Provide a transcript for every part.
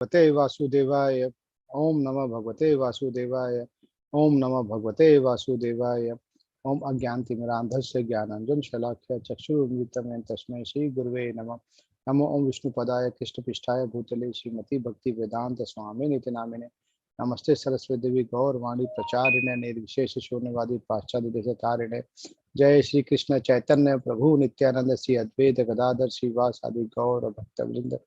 भगवते वासुदेवाय ओम नमः भगवते वासुदेवाय ओम नमः भगवते वासुदेवाय ओम अज्ञानतिमिरान्धस्य ज्ञानाञ्जन शलाख्य चक्षुरुन्मिलितं तस्मै श्री गुरुवे नमः। नमो ओम विष्णुपदाय कृष्णपृष्ठाय भूतले श्रीमती भक्ति वेदांत स्वामी नित्य नामिने नमस्ते सरस्वती देवी गौरवाणी प्रचारिणे निर्विशेष शून्यवादी पाश्चात्य देशतारिणे जय श्री कृष्ण चैतन्य प्रभु नित्यानंद श्री अद्वैत गदाधर श्रीवासादि गौर भक्तवृंद।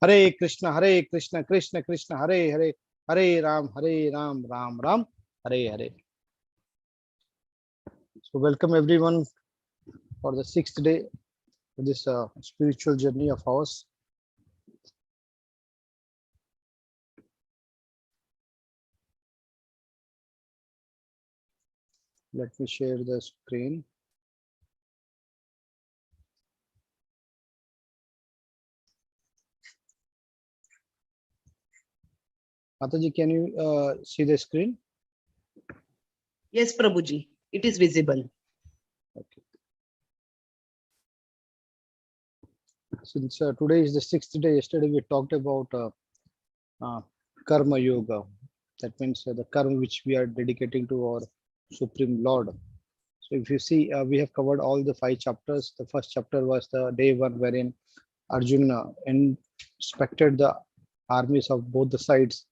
हरे कृष्ण कृष्ण कृष्ण हरे हरे, हरे Ram Ram Ram Hare Hare. So welcome everyone for the 6th day of this spiritual journey of ours. Let me share the screen. Mataji, can you see the screen? Yes, Prabhuji, it is visible. Okay. Since today is the 6th day, yesterday we talked about karma yoga. That means the karma which we are dedicating to our Supreme Lord. So if you see, we have covered all the 5 chapters. The first chapter was the day 1, wherein Arjuna inspected the armies of both the sides,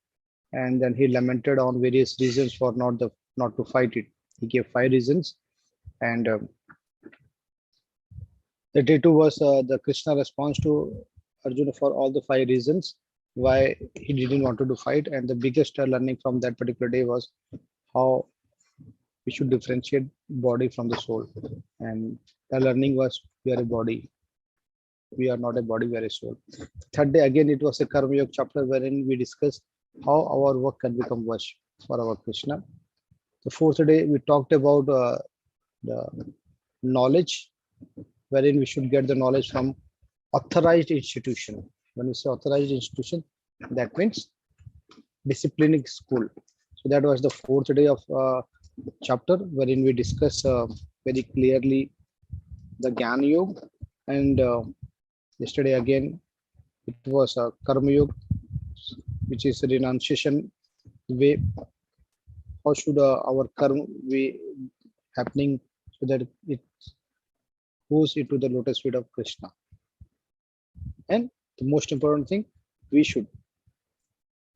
and then he lamented on various reasons for not to fight it. He gave 5 reasons, and the day 2 was the Krishna response to Arjuna for all the 5 reasons why he didn't want to fight. And the biggest learning from that particular day was how we should differentiate body from the soul. And the learning was we are a body. We are not a body, we are a soul. Third day, again, it was a Karma Yoga chapter wherein we discussed how our work can become worship for our Krishna. The 4th day, we talked about the knowledge, wherein we should get the knowledge from authorized institution. When we say authorized institution, that means disciplining school. So that was the 4th day of chapter, wherein we discuss very clearly the Jnana Yoga. And yesterday again, it was a Karma Yoga, which is a renunciation way. How should our karma be happening so that it goes into the lotus feet of Krishna? And the most important thing, we should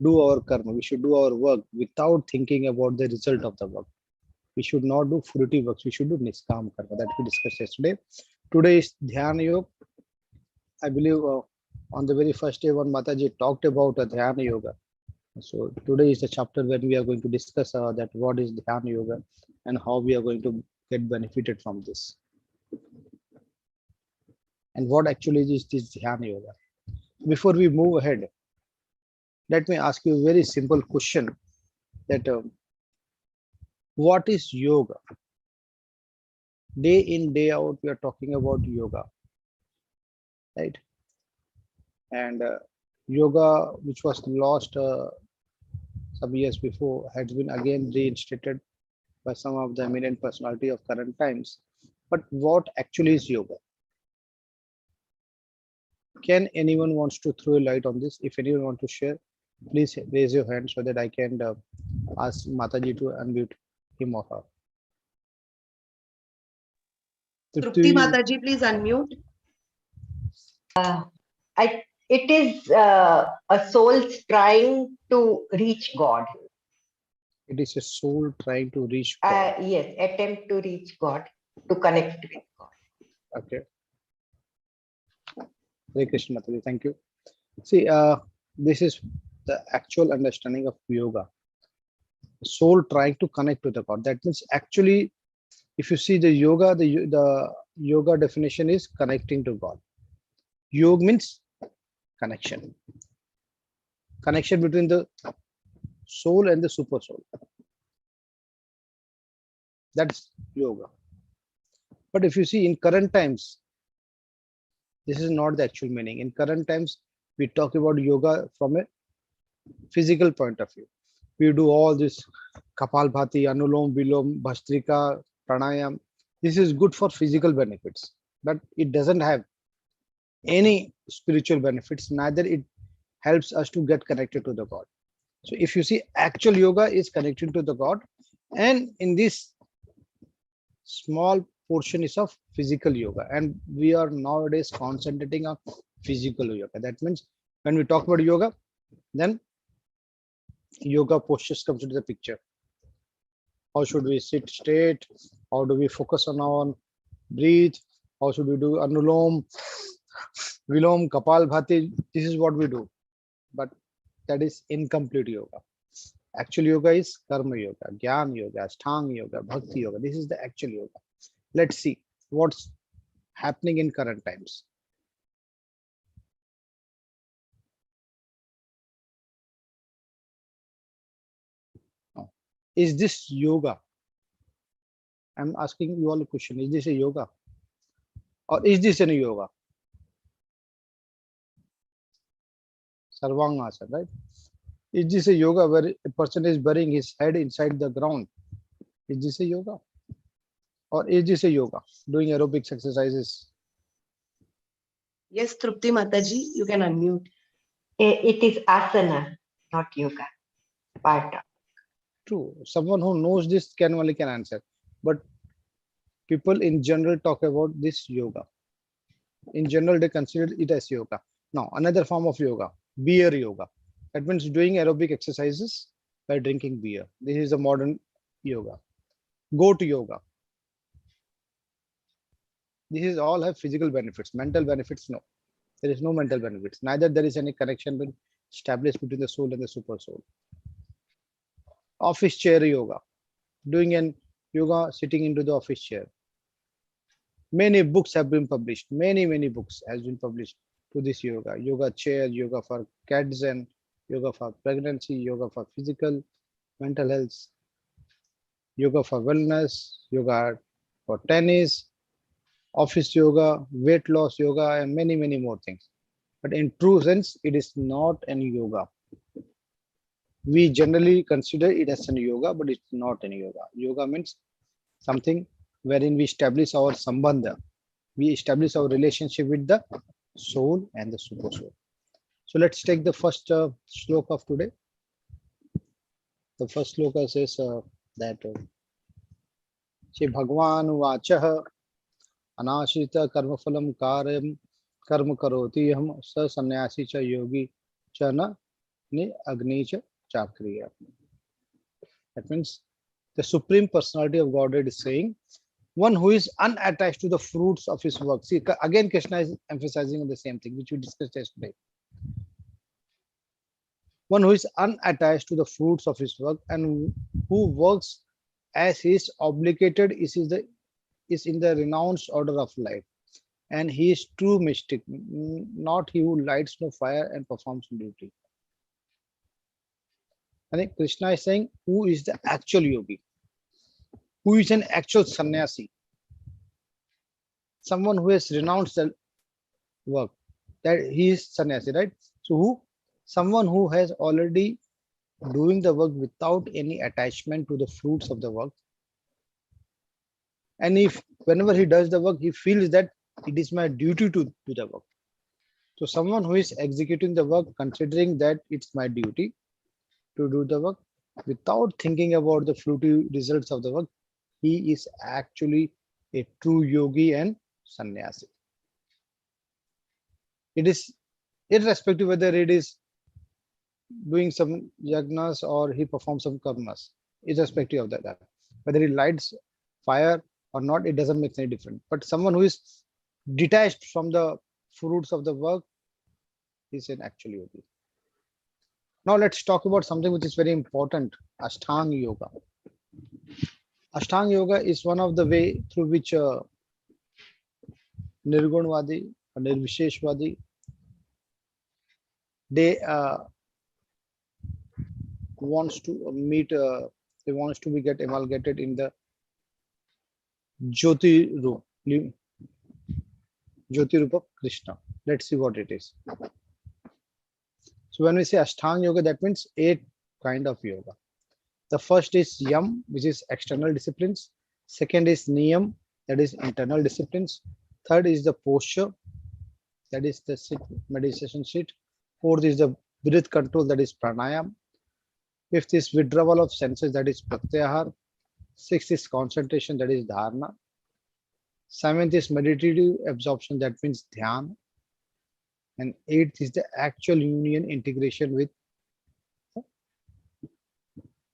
do our karma. We should do our work without thinking about the result of the work. We should not do fruitive works. We should do niskam karma, that we discussed yesterday. Today is Dhyana Yoga. I believe on the very first day when Mataji talked about Dhyana Yoga. So today is the chapter when we are going to discuss that what is Dhyana Yoga and how we are going to get benefited from this. And what actually is this Dhyana Yoga? Before we move ahead, let me ask you a very simple question that what is yoga? Day in, day out, we are talking about yoga, right? And yoga, which was lost some years before, has been again reinstated by some of the eminent personality of current times. But what actually is yoga? Can anyone wants to throw a light on this? If anyone wants to share, please raise your hand so that I can ask Mataji to unmute him or her. Trupti Mataji, please unmute. It is a soul trying to reach God. It is a soul trying to reach God. Yes, attempt to reach God, to connect with God. Okay. Hare Krishna Mataji, thank you. See, this is the actual understanding of yoga. The soul trying to connect with the God. That means actually, if you see the yoga, the yoga definition is connecting to God. Yoga means connection. Connection between the soul and the super soul. That's yoga. But if you see in current times, this is not the actual meaning. In current times, we talk about yoga from a physical point of view. We do all this Kapalbhati, Anulom, Vilom, Bhastrika, Pranayam. This is good for physical benefits, but it doesn't have any spiritual benefits. Neither it helps us to get connected to the God. So if you see, actual yoga is connecting to the God, and in this small portion is of physical yoga, and we are nowadays concentrating on physical yoga. That means when we talk about yoga, then yoga postures comes into the picture. How should we sit straight? How do we focus on our breathe? How should we do anulom, vilom, kapal bhati? This is what we do, but that is incomplete yoga. Actual yoga is karma yoga, jnana yoga, ashtanga yoga, bhakti yoga. This is the actual yoga. Let's see what's happening in current times. Is this yoga? I'm asking you all a question. Is this a yoga? Or is this a yoga? Sarvangasana, right? Is this a yoga where a person is burying his head inside the ground? Is this a yoga? Or is this a yoga? Doing aerobics exercises? Yes, Trupti Mataji, you can unmute. It is asana, not yoga. Part. True. Someone who knows this can only can answer. But people in general talk about this yoga. In general, they consider it as yoga. Now, another form of yoga, beer yoga. That means doing aerobic exercises by drinking beer. This is a modern yoga. Goat yoga. This is all have physical benefits. Mental benefits, no. There is no mental benefits. Neither there is any connection been established between the soul and the super soul. Office chair yoga. Doing an yoga sitting into the office chair. Many books have been published. Many books has been published to this yoga. Yoga chair, yoga for kids, and yoga for pregnancy, yoga for physical, mental health, yoga for wellness, yoga for tennis, office yoga, weight loss yoga, and many more things. But in true sense, it is not any yoga. We generally consider it as an yoga, but it's not any yoga. Yoga means something wherein we establish our sambandha. We establish our relationship with the soul and the super soul. So let's take the first sloka of today. The first sloka says that Shri Bhagwan Vachah Anashita Karmaphalam Karyam Karma Karoti Ham Sa Sannyasi Cha Yogi Chana Ni Agni Cha Chakriya. That means the Supreme Personality of Godhead is saying one who is unattached to the fruits of his work. See, again, Krishna is emphasizing on the same thing which we discussed yesterday. One who is unattached to the fruits of his work and who works as he is obligated is in the renounced order of life. And he is true mystic, not he who lights no fire and performs duty. I think Krishna is saying who is the actual yogi, who is an actual sannyasi, someone who has renounced the work, that he is sannyasi, right? So who? Someone who has already doing the work without any attachment to the fruits of the work. And if whenever he does the work, he feels that it is my duty to do the work. So someone who is executing the work, considering that it's my duty to do the work without thinking about the fruity results of the work, he is actually a true yogi and sannyasi. It is irrespective whether it is doing some yagnas or he performs some karmas, irrespective of that. Whether he lights fire or not, it doesn't make any difference. But someone who is detached from the fruits of the work is an actual yogi. Now let's talk about something which is very important, Ashtanga Yoga. Ashtanga Yoga is one of the way through which Nirgunvadi or Nirvisheshvadi, they wants to meet, they wants to be get amalgamated in the Jyoti Rup, Jyoti Rup of Krishna. Let's see what it is. So when we say Ashtanga Yoga, that means 8 kind of yoga. The first is Yam, which is external disciplines. Second is Niyam, that is internal disciplines. Third is the posture, that is the sit, meditation sit. Fourth is the Breath control, that is pranayam. Fifth is withdrawal of senses, that is pratyahar. Sixth is concentration, that is dharana. Seventh is meditative absorption, that means dhyan. And eighth is the actual union integration with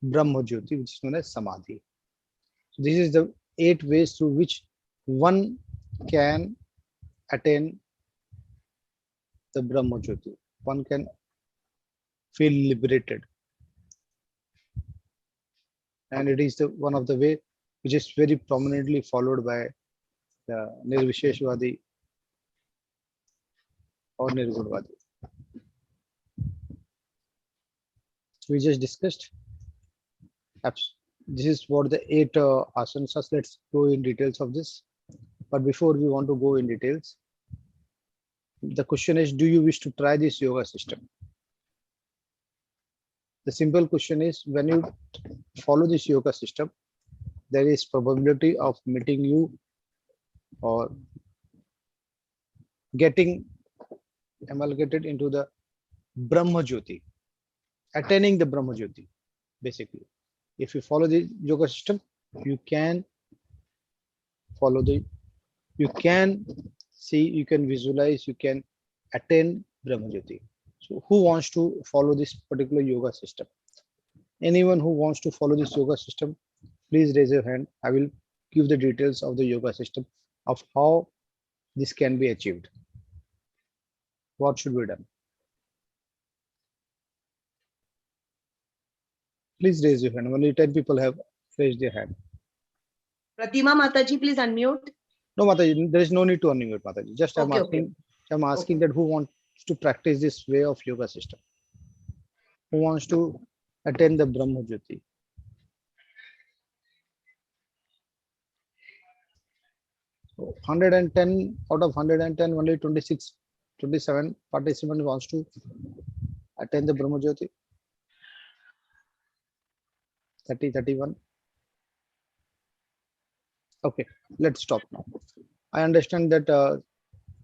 Brahma Jyoti, which is known as Samadhi. So this is the 8 ways through which one can attain the Brahma Jyoti. One can feel liberated, and it is the one of the way which is very prominently followed by the Nirvisheshwadi or Nirgunvadi. We just discussed. This is what the 8 asanas are. Let's go in details of this. But before we want to go in details, the question is, do you wish to try this yoga system? The simple question is, when you follow this yoga system, there is probability of meeting you or getting amalgamated into the Brahma Jyoti, attaining the Brahma Jyoti, basically. If you follow the yoga system, you can follow the, you can see, you can visualize, you can attain Brahma Jyoti. So who wants to follow this particular yoga system? Anyone who wants to follow this yoga system, please raise your hand. I will give the details of the yoga system of how this can be achieved. What should be done? Please raise your hand. Only 10 people have raised their hand. Pratima Mataji, please unmute. No, Mataji, there is no need to unmute, Mataji. Just I'm Okay, asking, okay. I'm asking that who wants to practice this way of yoga system? Who wants to attain the Brahma Jyoti? So 110 out of 110, only 26, 27 participants wants to attain the Brahma Jyoti. 30, 31. Okay, let's stop now. I understand that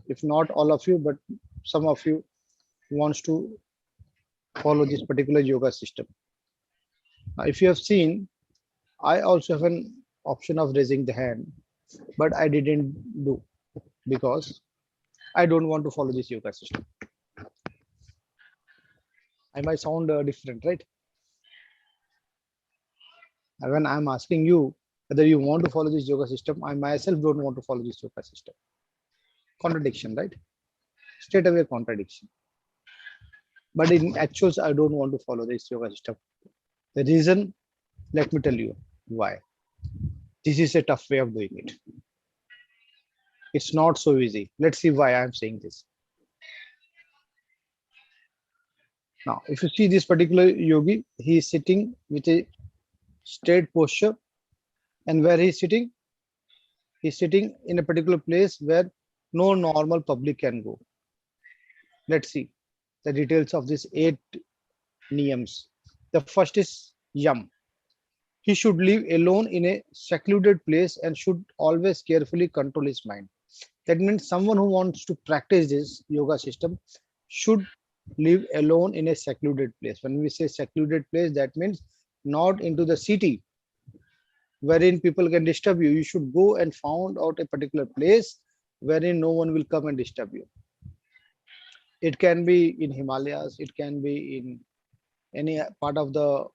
if not all of you, but some of you wants to follow this particular yoga system. Now, if you have seen, I also have an option of raising the hand, but I didn't do because I don't want to follow this yoga system. I might sound different, right? When I'm asking you whether you want to follow this yoga system, I myself don't want to follow this yoga system. Contradiction, right? Straight away contradiction. But in actuals, I don't want to follow this yoga system. The reason, let me tell you why. This is a tough way of doing it. It's not so easy. Let's see why I'm saying this. Now, if you see this particular yogi, he is sitting with a straight posture, and where he's sitting in a particular place where no normal public can go. Let's see the details of these 8 niyams. The first is yam. He should live alone in a secluded place and should always carefully control his mind. That means someone who wants to practice this yoga system should live alone in a secluded place. When we say secluded place, that means not into the city wherein people can disturb you. You should go and find out a particular place wherein no one will come and disturb you. It can be in Himalayas, it can be in any part of the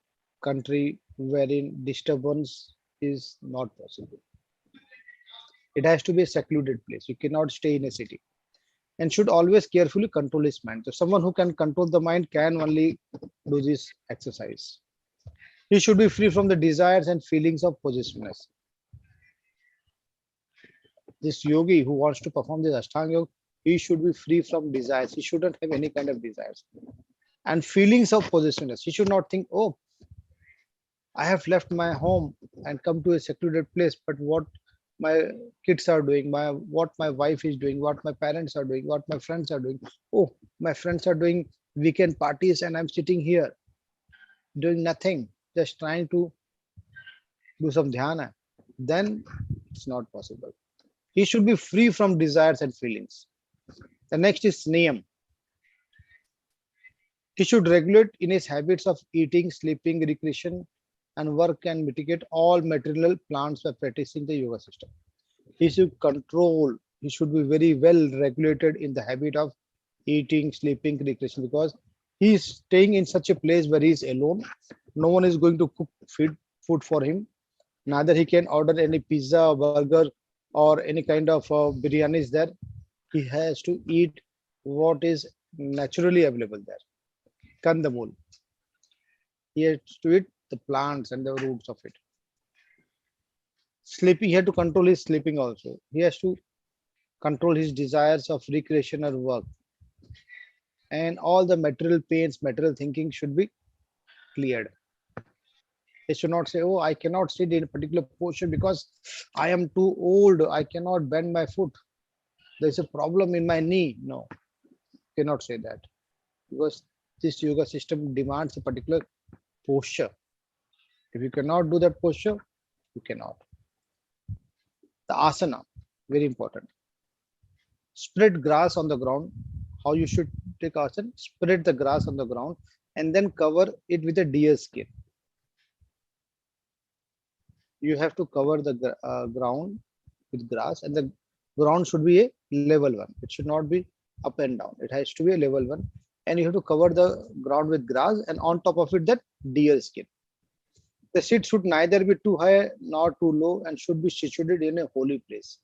country wherein disturbance is not possible. It has to be a secluded place. You cannot stay in a city and should always carefully control his mind. So someone who can control the mind can only do this exercise. He should be free from the desires and feelings of possessiveness. This yogi who wants to perform this Ashtanga Yoga, he should be free from desires. He shouldn't have any kind of desires. And feelings of possessiveness. He should not think, oh, I have left my home and come to a secluded place, but what my kids are doing, what my wife is doing, what my parents are doing, what my friends are doing. Oh, my friends are doing weekend parties and I'm sitting here doing nothing, just trying to do some dhyana. Then it's not possible. He should be free from desires and feelings. The next is niyam. He should regulate in his habits of eating, sleeping, recreation, and work and mitigate all material plants by practicing the yoga system. He should control, he should be very well regulated in the habit of eating, sleeping, recreation, because he is staying in such a place where he is alone. No one is going to cook food for him. Neither he can order any pizza, burger, or any kind of biryanis there. He has to eat what is naturally available there. Kandamul. He has to eat the plants and the roots of it. Sleeping, he had to control his sleeping also. He has to control his desires of recreation or work. And all the material pains, material thinking should be cleared. He should not say, oh, I cannot sit in a particular posture because I am too old. I cannot bend my foot. There's a problem in my knee. No, cannot say that, because this yoga system demands a particular posture. If you cannot do that posture, you cannot. The asana, very important. Spread grass on the ground. How you should take asana? Spread the grass on the ground and then cover it with a deer skin. You have to cover the ground with grass, and the ground should be a level one. It should not be up and down. It has to be a level one, and you have to cover the ground with grass, and on top of it that deer skin. The seat should neither be too high nor too low and should be situated in a holy place.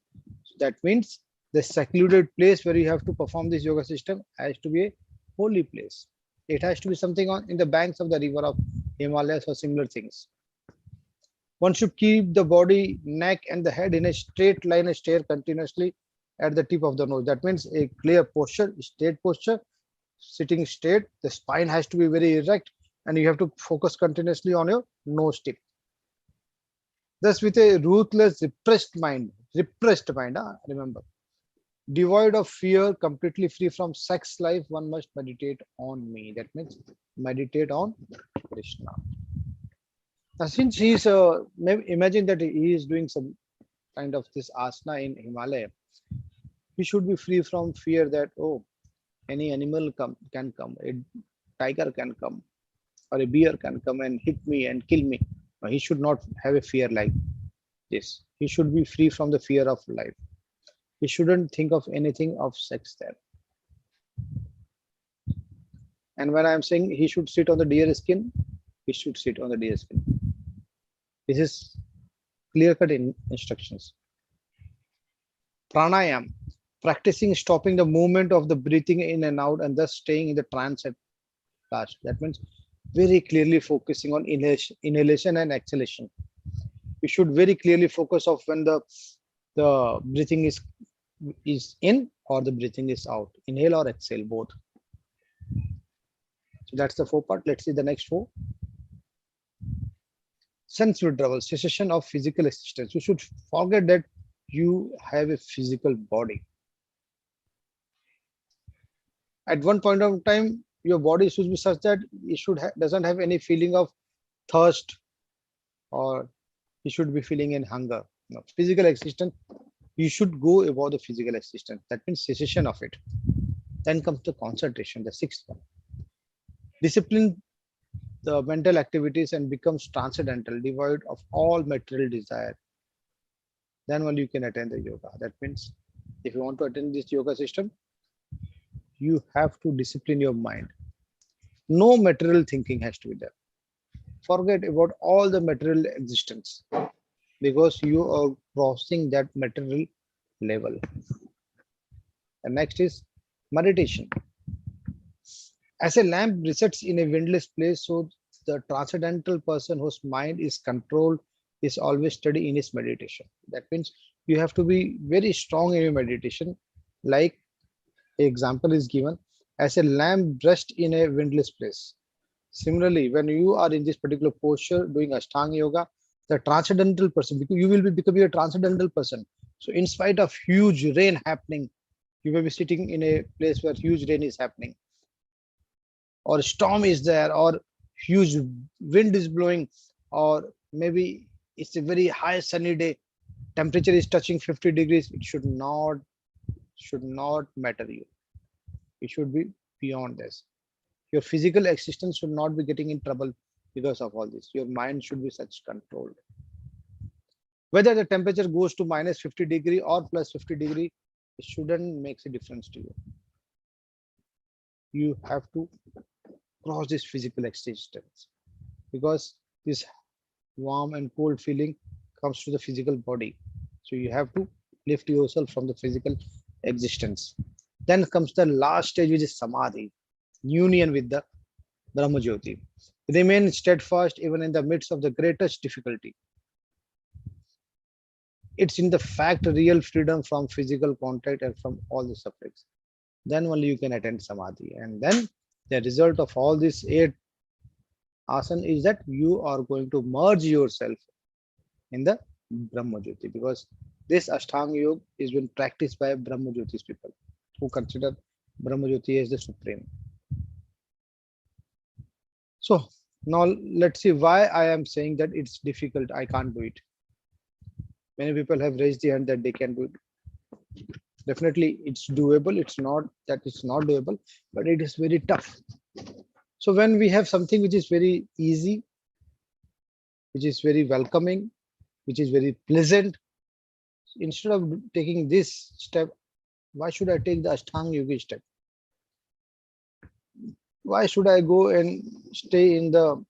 So that means the secluded place where you have to perform this yoga system has to be a holy place. It has to be something on in the banks of the river of Himalayas or similar things. One should keep the body, neck, and the head in a straight line, a stare continuously at the tip of the nose. That means a clear posture, straight posture, sitting straight. The spine has to be very erect, and you have to focus continuously on your nose tip. Thus, with a ruthless, repressed mind, remember, devoid of fear, completely free from sex life, one must meditate on me. That means meditate on Krishna. Now, since he's imagine that he is doing some kind of this asana in Himalaya, he should be free from fear that, oh, any animal can come, a tiger can come, or a bear can come and hit me and kill me. No, he should not have a fear like this. He should be free from the fear of life. He shouldn't think of anything of sex there. And when I'm saying he should sit on the deer skin, he should sit on the deer skin. This is clear-cut instructions. Pranayam, practicing stopping the movement of the breathing in and out and thus staying in the trance at last. That means very clearly focusing on inhalation and exhalation. You should very clearly focus of when the breathing is in or the breathing is out. Inhale or exhale, both. So that's the 4 part. Let's see the next 4. Sense withdrawal, cessation of physical existence. You should forget that you have a physical body. At one point of time, your body should be such that it doesn't have any feeling of thirst, or you should be feeling in hunger. No, physical existence, you should go above the physical existence. That means cessation of it. Then comes the concentration, the 6th one. Discipline the mental activities and becomes transcendental, devoid of all material desire. Then only you can attend the yoga. That means if you want to attend this yoga system, you have to discipline your mind. No material thinking has to be there. Forget about all the material existence, because you are crossing that material level. And next is meditation. As a lamp resets in a windless place, so the transcendental person whose mind is controlled is always steady in his meditation. That means you have to be very strong in your meditation. Like example is given, as a lamp rest in a windless place. Similarly, when you are in this particular posture doing Ashtanga yoga, the transcendental person, because you will be becoming a transcendental person. So in spite of huge rain happening, you may be sitting in a place where huge rain is happening, or storm is there, or huge wind is blowing, or maybe it's a very high sunny day, temperature is touching 50 degrees. It should not matter you. It should be beyond this. Your physical existence should not be getting in trouble because of all this. Your mind should be such controlled. Whether the temperature goes to minus 50 degree or plus 50 degree, it shouldn't make a difference to you. You have to cross this physical existence, because this warm and cold feeling comes to the physical body. So you have to lift yourself from the physical existence. Then comes the last stage, which is samadhi, union with the Brahmajyoti. Remain steadfast even in the midst of the greatest difficulty. It's in the fact real freedom from physical contact and from all the sufferings. Then only you can attain samadhi. And then the result of all these 8 asana is that you are going to merge yourself in the Brahmajyoti, because this Ashtanga Yoga is been practiced by Brahmajyotis people who consider Brahmajyoti as the supreme. So now let's see why I am saying that it's difficult, I can't do it. Many people have raised the hand that they can do it. Definitely it's doable. It's not that it's not doable, but it is very tough. So when we have something which is very easy, which is very welcoming, which is very pleasant, instead of taking this step, why should I take the Ashtanga Yoga step? Why should I go and stay in the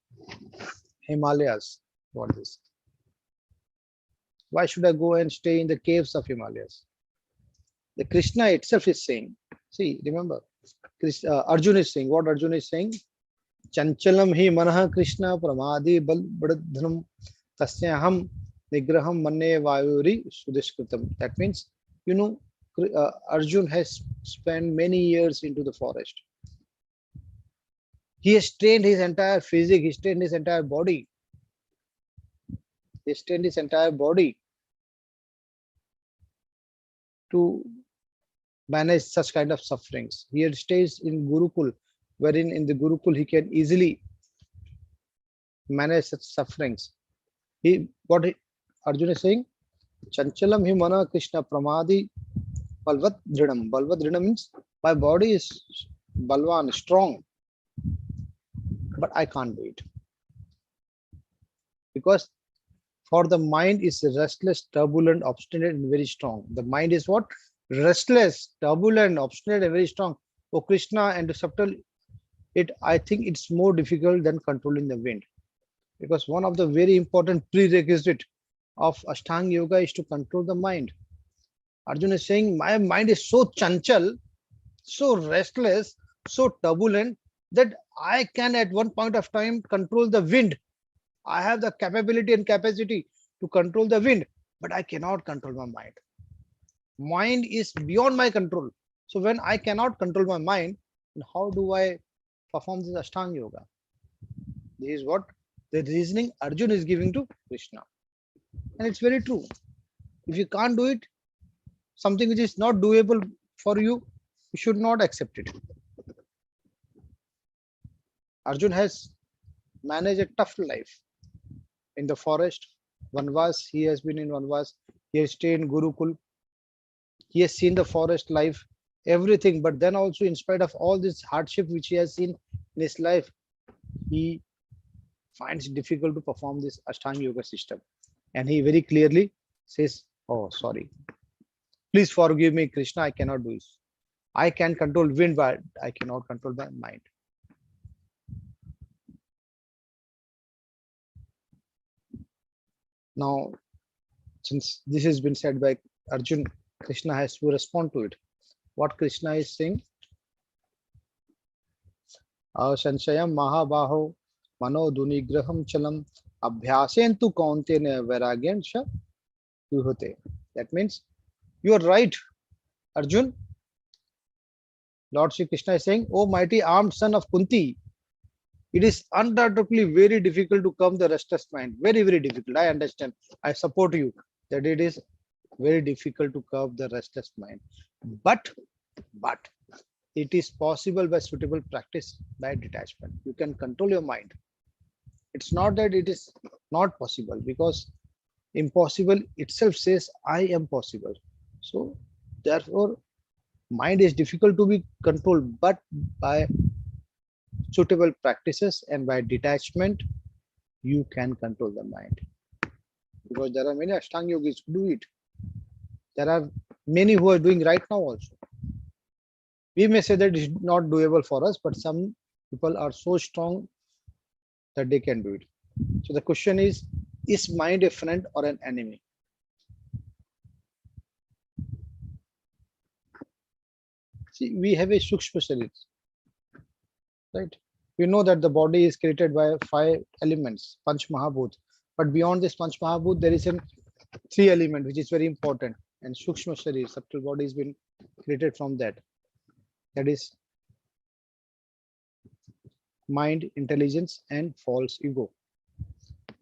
Himalayas for this? Why should I go and stay in the caves of Himalayas? The Krishna itself is saying, see, remember, Arjuna is saying, what Arjuna is saying? Chanchalam hi manaha Krishna pramadi bal badadhanam tasyaham nigraham manne vayuri sudeshkritam. That means, you know, Arjun has spent many years into the forest. He has trained his entire physique, he trained his entire body. He has trained his entire body to manage such kind of sufferings. He stays in Gurukul, wherein in the Gurukul he can easily manage such sufferings. Arjuna is saying, Chanchalam hi mana Krishna pramadi balvat drinam. Balvat drinam means my body is balwan, strong, but I can't do it. Because for the mind is restless, turbulent, obstinate, and very strong. The mind is what? Restless, turbulent, obstinate, and very strong. Oh Krishna, and to subtle it, I think it's more difficult than controlling the wind. Because one of the very important prerequisite of Ashtanga Yoga is to control the mind. Arjuna is saying, my mind is so chanchal, so restless, so turbulent that I can at one point of time control the wind. I have the capability and capacity to control the wind, but I cannot control my mind. Mind is beyond my control. So when I cannot control my mind, how do I perform this Ashtanga Yoga? This is what the reasoning Arjuna is giving to Krishna. And it's very true. If you can't do it, something which is not doable for you, you should not accept it. Arjuna has managed a tough life in the forest. Vanvas, he has been in Vanvas. He has stayed in Gurukul. He has seen the forest life, everything. But then also, in spite of all this hardship which he has seen in his life, he finds it difficult to perform this Ashtanga Yoga system. And he very clearly says, oh, sorry. Please forgive me, Krishna, I cannot do this. I can control wind, but I cannot control my mind. Now, since this has been said by Arjun, Krishna has to respond to it. What Krishna is saying? Sanshayam mahabaho mano dunigraham chalam abhyasentu kauntena vairagyan sha yuhote. That means you are right, Arjun. Lord Shri Krishna is saying, O mighty armed son of Kunti, it is undoubtedly very difficult to calm the restless mind. Very, very difficult. I understand. I support you that it is very difficult to curb the restless mind. But it is possible by suitable practice, by detachment. You can control your mind. It's not that it is not possible, because impossible itself says I am possible. So therefore, mind is difficult to be controlled, but by suitable practices and by detachment, you can control the mind. Because there are many Ashtanga yogis who do it. There are many who are doing right now also. We may say that it's not doable for us, but some people are so strong that they can do it. So the question is mind a friend or an enemy? See, we have a Sukshma Sharir, right? We know that the body is created by 5 elements, Panch Mahabhut. But beyond this Panch Mahabhut, there is a 3 element which is very important. And Sukshma Sharir, subtle body, has been created from that. That is mind, intelligence, and false ego.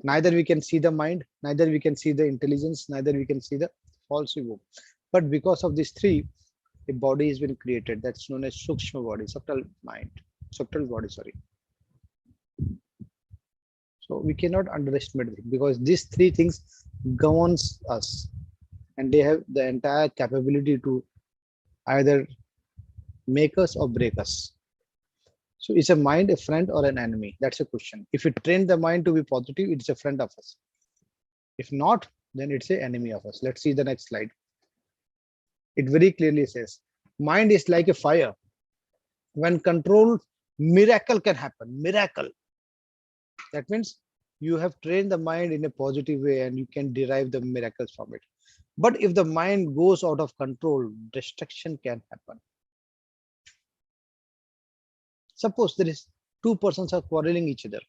Neither we can see the mind, neither we can see the intelligence, neither we can see the false ego. But because of these three, a body has been created. That's known as Sukshma body, subtle mind, subtle body, sorry. So we cannot underestimate it because these three things governs us, and they have the entire capability to either make us or break us. So is a mind a friend or an enemy? That's a question. If we train the mind to be positive, it's a friend of us. If not, then it's an enemy of us. Let's see the next slide. It very clearly says, mind is like a fire. When controlled, miracle can happen. Miracle. That means you have trained the mind in a positive way and you can derive the miracles from it. But if the mind goes out of control, destruction can happen. Suppose there is two persons are quarreling each other,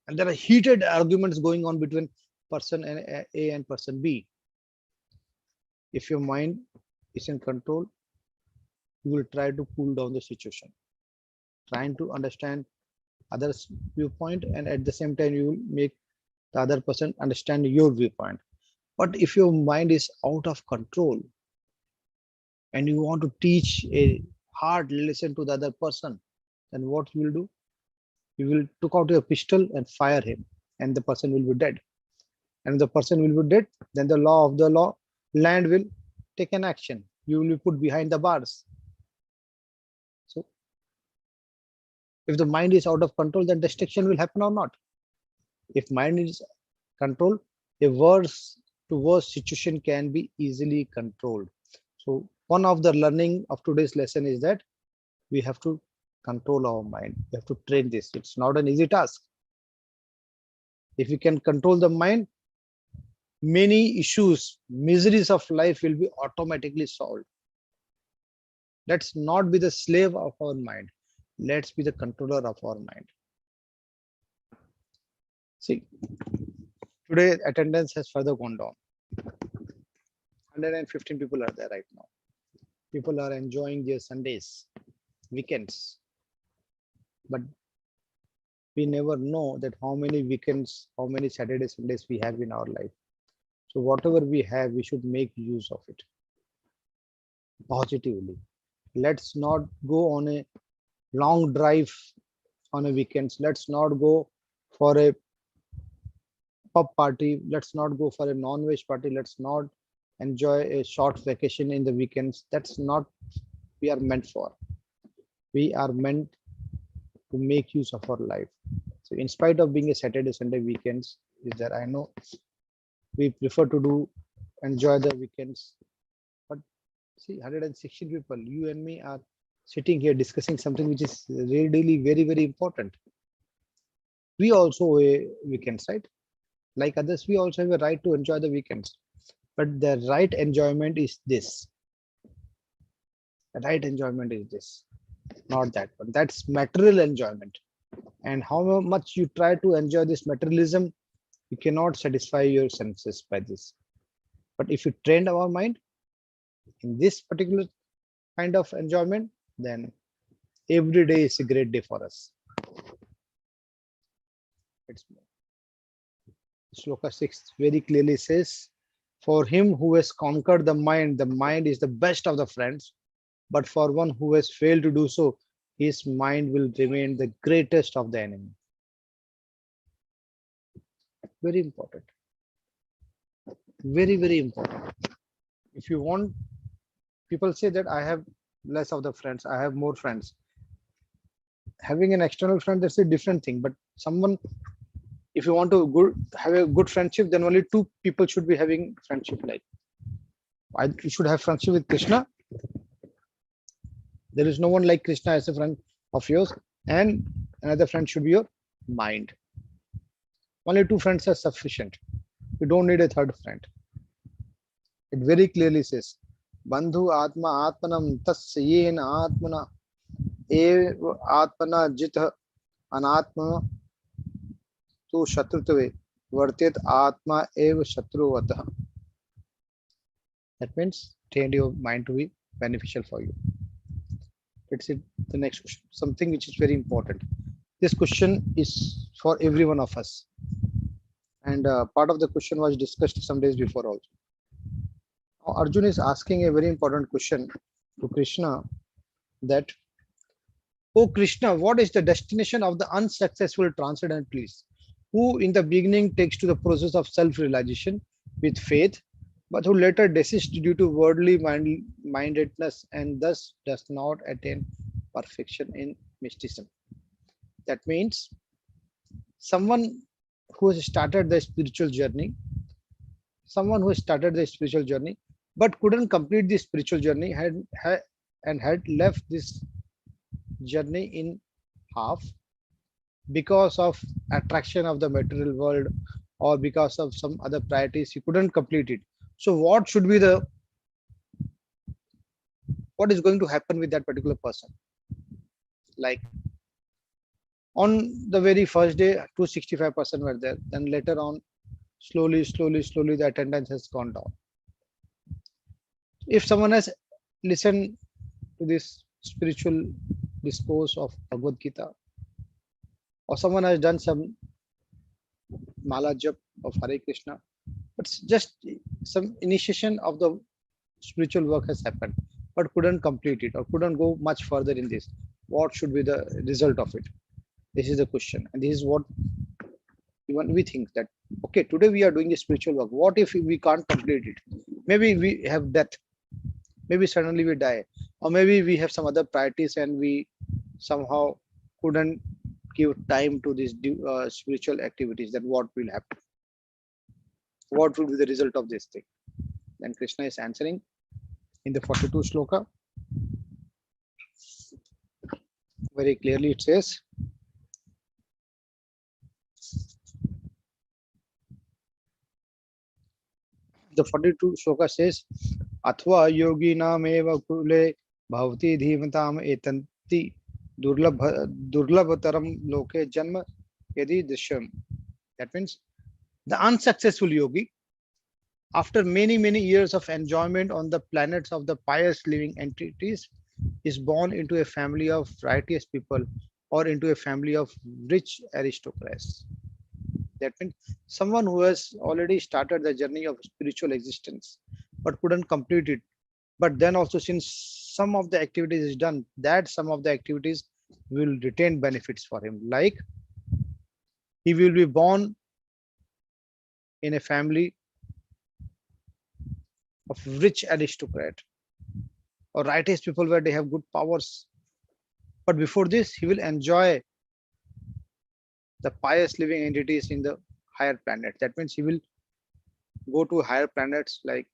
and there are heated arguments going on between person A and person B. If your mind is in control, you will try to cool down the situation, trying to understand others' viewpoint, and at the same time you will make the other person understand your viewpoint. But if your mind is out of control and you want to teach a hard lesson to the other person, then what you will do? You will took out your pistol and fire him, and the person will be dead. And if the person will be dead, then the law of the land will take an action. You will be put behind the bars. So if the mind is out of control, then destruction will happen or not. If mind is controlled, a worse to worse situation can be easily controlled. So one of the learning of today's lesson is that we have to control our mind. We have to train this. It's not an easy task. If you can control the mind, many issues, miseries of life will be automatically solved. Let's not be the slave of our mind. Let's be the controller of our mind. See, today attendance has further gone down. 115 people are there right now. People are enjoying their Sundays, weekends. But we never know that how many weekends, how many Saturdays, Sundays we have in our life. So whatever we have, we should make use of it positively. Let's not go on a long drive on a weekends. Let's not go for a pub party. Let's not go for a non-veg party. Let's not enjoy a short vacation in the weekends. That's not we are meant for. We are meant to make use of our life. So in spite of being a Saturday, Sunday weekends, is that I know we prefer to do enjoy the weekends. But see, 116 people, you and me are sitting here discussing something which is really very, very important. We also a weekends, right? Like others, we also have a right to enjoy the weekends. But the right enjoyment is this. The right enjoyment is this, not that one. That's material enjoyment. And how much you try to enjoy this materialism, you cannot satisfy your senses by this. But if you train our mind in this particular kind of enjoyment, then every day is a great day for us. It's Shloka 6 very clearly says, for him who has conquered the mind is the best of the friends. But for one who has failed to do so, his mind will remain the greatest of the enemy. Very important. Very, very important. If you want, people say that I have less of the friends, I have more friends. having an external friend, that's a different thing. But someone, if you want to have a good friendship, then only two people should be having friendship. Like you should have friendship with Krishna. There is no one like Krishna as a friend of yours, and another friend should be your mind. Only two friends are sufficient. You don't need a third friend. It very clearly says, Bandhu Atma Atmanam Tasya Yena Atmana Ev Atmana Jitha Anatma Tu Shatrutve Vartit Atma Ev Shatruvatah. That means train your mind to be beneficial for you. Let's see the next question. Something which is very important. This question is for every one of us. And part of the question was discussed some days before also. Now, Arjun is asking a very important question to Krishna that, oh Krishna, what is the destination of the unsuccessful transcendentalist who in the beginning takes to the process of self-realization with faith, but who later desists due to worldly mindedness and thus does not attain perfection in mysticism? That means someone who has started the spiritual journey, but couldn't complete the spiritual journey, had left this journey in half because of attraction of the material world or because of some other priorities. He couldn't complete it. So what is going to happen with that particular person? Like on the very first day 265% were there, then later on slowly the attendance has gone down. If someone has listened to this spiritual discourse of Bhagavad Gita, or someone has done some mala jap of Hare Krishna, but just some initiation of the spiritual work has happened, but couldn't complete it or couldn't go much further in this. What should be the result of it? This is the question, and this is what even we think that, okay, today we are doing a spiritual work. What if we can't complete it? Maybe we have death, maybe suddenly we die, or maybe we have some other priorities and we somehow couldn't give time to these spiritual activities. Then what will happen? What will be the result of this thing? Then Krishna is answering in the 42 shloka. Very clearly it says, the 42 shloka says, Athva yogi nameva kule bhavati dhimatam etanti durlabhataram loke janma yadi drishyam. That means the unsuccessful yogi, after many years of enjoyment on the planets of the pious living entities, is born into a family of righteous people or into a family of rich aristocrats. That means someone who has already started the journey of spiritual existence but couldn't complete it. But then also, since some of the activities is done, that some of the activities will retain benefits for him. Like he will be born in a family of rich aristocrat or righteous people where they have good powers. But before this, he will enjoy the pious living entities in the higher planets. That means he will go to higher planets like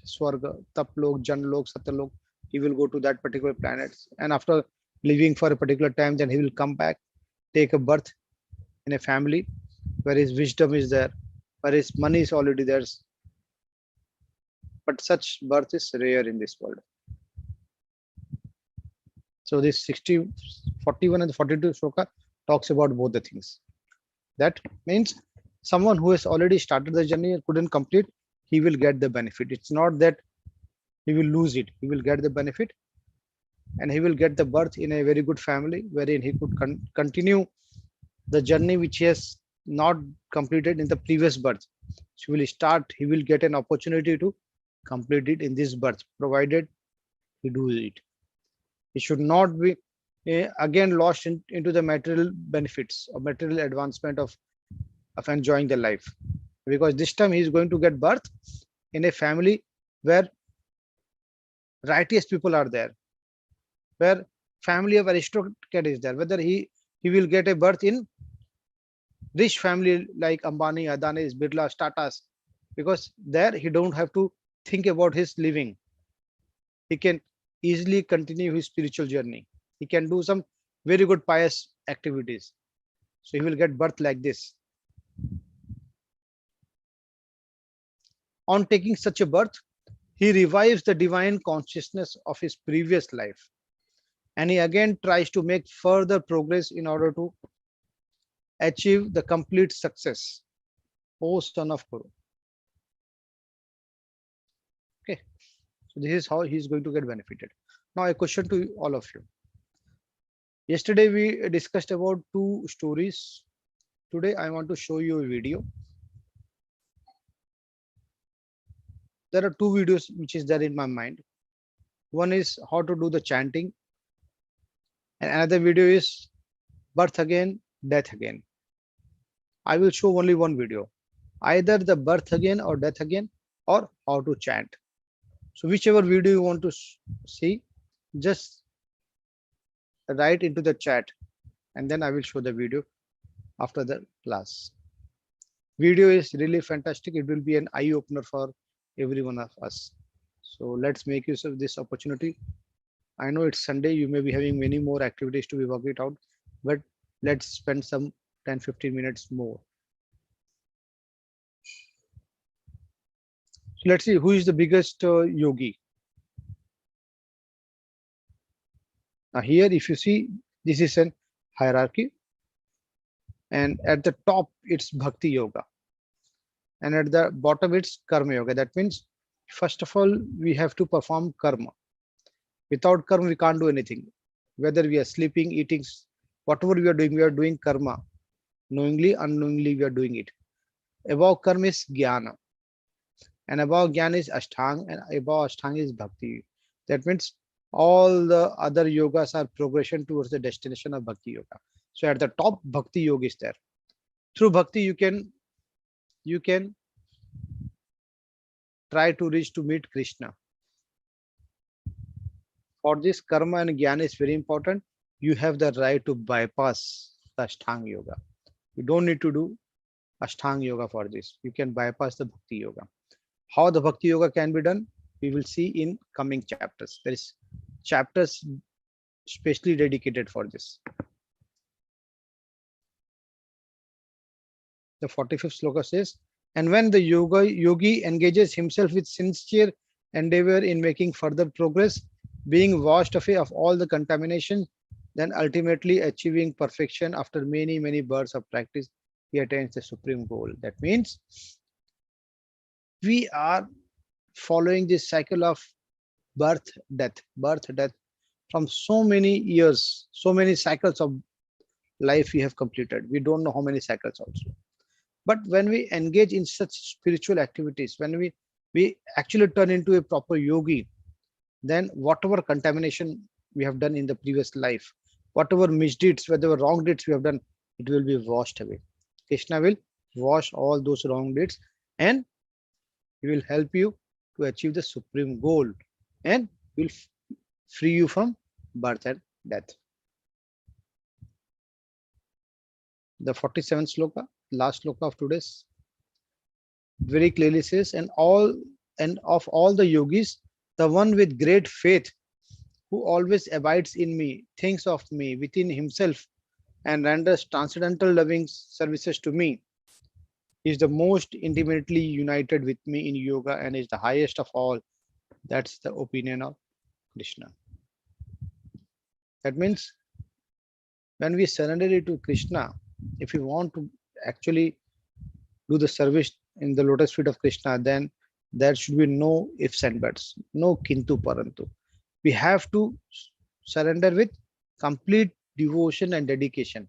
Swarga, Taplok, Janlok, Satalok. He will go to that particular planets, and after living for a particular time, then he will come back, take a birth in a family where his wisdom is there, where his money is already there. But such birth is rare in this world. So this 41 and 42 shloka talks about both the things. That means someone who has already started the journey and couldn't complete, he will get the benefit. It's not that he will lose it. He will get the benefit, and he will get the birth in a very good family wherein he could continue the journey which he has not completed in the previous birth. So he will get an opportunity to complete it in this birth, provided he does it. He should not be again lost into the material benefits or material advancement of enjoying the life, because this time he is going to get birth in a family where righteous people are there, where family of aristocrat is there, whether he will get a birth in rich family like Ambani, Adani, Birla, Tatas, because there he don't have to think about his living. He can easily continue his spiritual journey. He can do some very good pious activities. So he will get birth like this. On taking such a birth, he revives the divine consciousness of his previous life, and he again tries to make further progress in order to achieve the complete success. O son of Kuru. Okay, so this is how he is going to get benefited. Now a question to all of you. Yesterday we discussed about two stories. Today I want to show you a video. There are two videos which is there in my mind. One is how to do the chanting, and another video is birth again, death again. I will show only one video, either the birth again or death again, or how to chant. So whichever video you want to see, just write into the chat, and then I will show the video after the class. Video is really fantastic. It will be an eye opener for every one of us. So let's make use of this opportunity. I know it's Sunday, you may be having many more activities to be worked it out, but let's spend some 10-15 minutes more. So let's see who is the biggest yogi. Now here, if you see, this is an hierarchy, and at the top it's bhakti yoga, and at the bottom it's karma yoga. That means, first of all, we have to perform karma. Without karma, we can't do anything. Whether we are sleeping, eating, whatever we are doing karma. Knowingly, unknowingly, we are doing it. Above karma is jnana, and above jnana is ashtang, and above ashtang is bhakti. That means all the other yogas are progression towards the destination of bhakti yoga. So at the top, bhakti yoga is there. Through bhakti, you can try to reach to meet Krishna. For this, karma and jnana is very important. You have the right to bypass the ashtanga yoga. You don't need to do ashtanga yoga for this. You can bypass the bhakti yoga. How the bhakti yoga can be done, we will see in coming chapters. There is chapters specially dedicated for this. The 45th sloka says, and when the yogi engages himself with sincere endeavor in making further progress, being washed away of all the contamination, then ultimately achieving perfection after many births of practice, he attains the supreme goal. That means we are following this cycle of birth, death from so many years, so many cycles of life we have completed. We don't know how many cycles also. But when we engage in such spiritual activities, when we actually turn into a proper yogi, then whatever contamination we have done in the previous life, whatever misdeeds, whatever wrong deeds we have done, it will be washed away. Krishna will wash all those wrong deeds, and he will help you to achieve the supreme goal, and will free you from birth and death. The 47th sloka, last sloka of today's, very clearly says, and of all the yogis, the one with great faith, who always abides in me, thinks of me within himself, and renders transcendental loving services to me, is the most intimately united with me in yoga and is the highest of all. That's the opinion of Krishna. That means when we surrender it to Krishna, if we want to actually do the service in the lotus feet of Krishna, then there should be no ifs and buts, no kintu parantu. We have to surrender with complete devotion and dedication.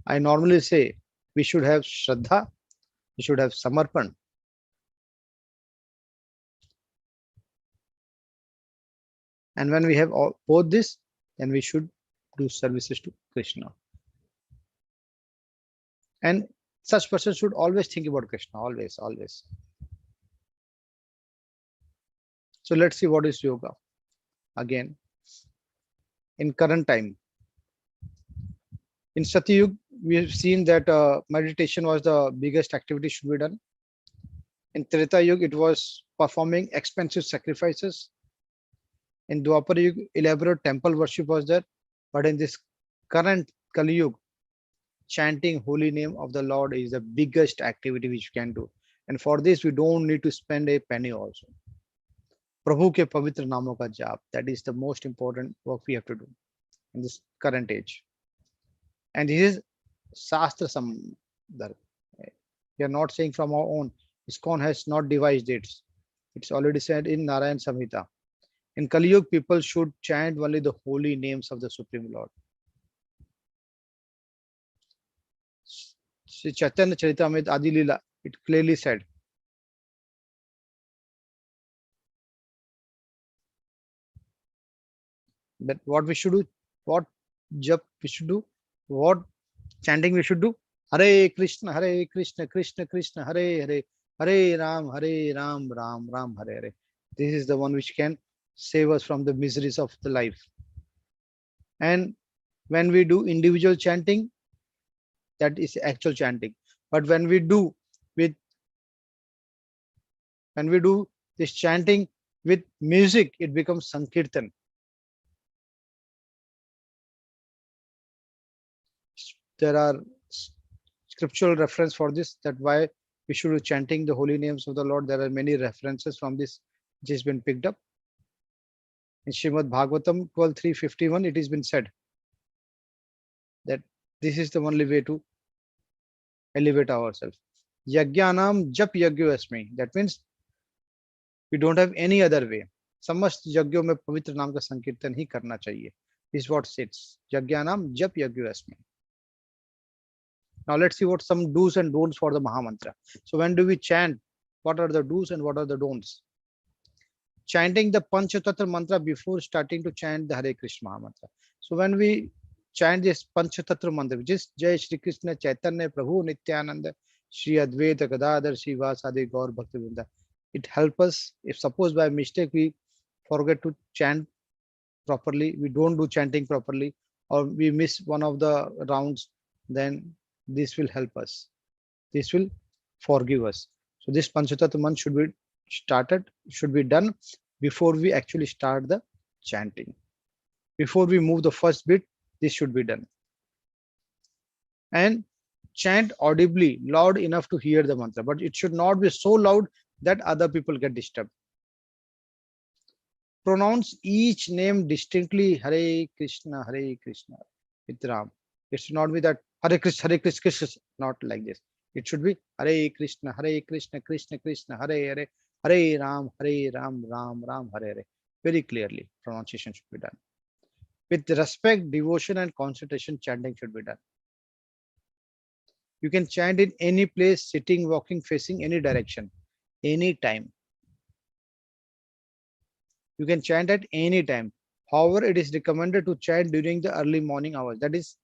I normally say we should have Shraddha, we should have Samarpan. And when we have both this, then we should do services to Krishna. And such person should always think about Krishna, always. So let's see what is yoga. Again, in current time. In Satyug, we have seen that meditation was the biggest activity should be done. In Treta Yuga, it was performing expensive sacrifices. In Dwapara Yuga, elaborate temple worship was there. But in this current Kali Yuga, chanting holy name of the Lord is the biggest activity which we can do. And for this, we don't need to spend a penny also. प्रभु के पवित्र नामों का जाप, that is the most important work we have to do in this current age. And this is Shastra Sandarbh. We are not saying from our own. ISKCON has not devised it. It's already said in Narayan Samhita. In Kali Yuga, people should chant only the holy names of the Supreme Lord. Sri Chaitanya Charitamrita Adi Leela, it clearly said, that what we should do, what jap we should do, what chanting we should do. Hare Krishna, Krishna Krishna, Hare Hare, Hare Ram, Ram Ram, Hare Hare. This is the one which can save us from the miseries of the life. And when we do individual chanting, that is actual chanting. But when we do this chanting with music, it becomes Sankirtan. There are scriptural reference for this, that why we should be chanting the holy names of the Lord. There are many references from this which has been picked up. In Srimad Bhagavatam 12.3.51, it has been said that this is the only way to elevate ourselves. Yajnanam jap yagyo asmi. That means we don't have any other way. समस्त यज्ञों में पवित्र नाम का संकीर्तन ही करना चाहिए. This is what says. Yajnanam jap yagyo asmi. Now let's see what some do's and don'ts for the Mahamantra. So when do we chant? What are the do's and what are the don'ts? Chanting the Panchatattva mantra before starting to chant the Hare Krishna Mahamantra. So when we chant this Panchatattva mantra, which is Jai Shri Krishna Chaitanya Prabhu Nityananda Shri Advaita Gadadhar Srivasadi Gaur Bhakti Vrinda, it helps us. If suppose by mistake we forget to chant properly, we don't do chanting properly, or we miss one of the rounds, then this will help us. This will forgive us. So this Panchatattva mantra should be done before we actually start the chanting. Before we move the first bit, this should be done. And chant audibly, loud enough to hear the mantra, but it should not be so loud that other people get disturbed. Pronounce each name distinctly, Hare Krishna, with Ram. It should not be that Hare Krishna, Krishna, not like this. It should be Hare Krishna, Krishna Krishna, Hare Hare, Hare Ram, Ram Ram, Hare Hare. Very clearly, pronunciation should be done. With respect, devotion, and concentration, chanting should be done. You can chant in any place, sitting, walking, facing any direction, any time. You can chant at any time. However, it is recommended to chant during the early morning hours. That is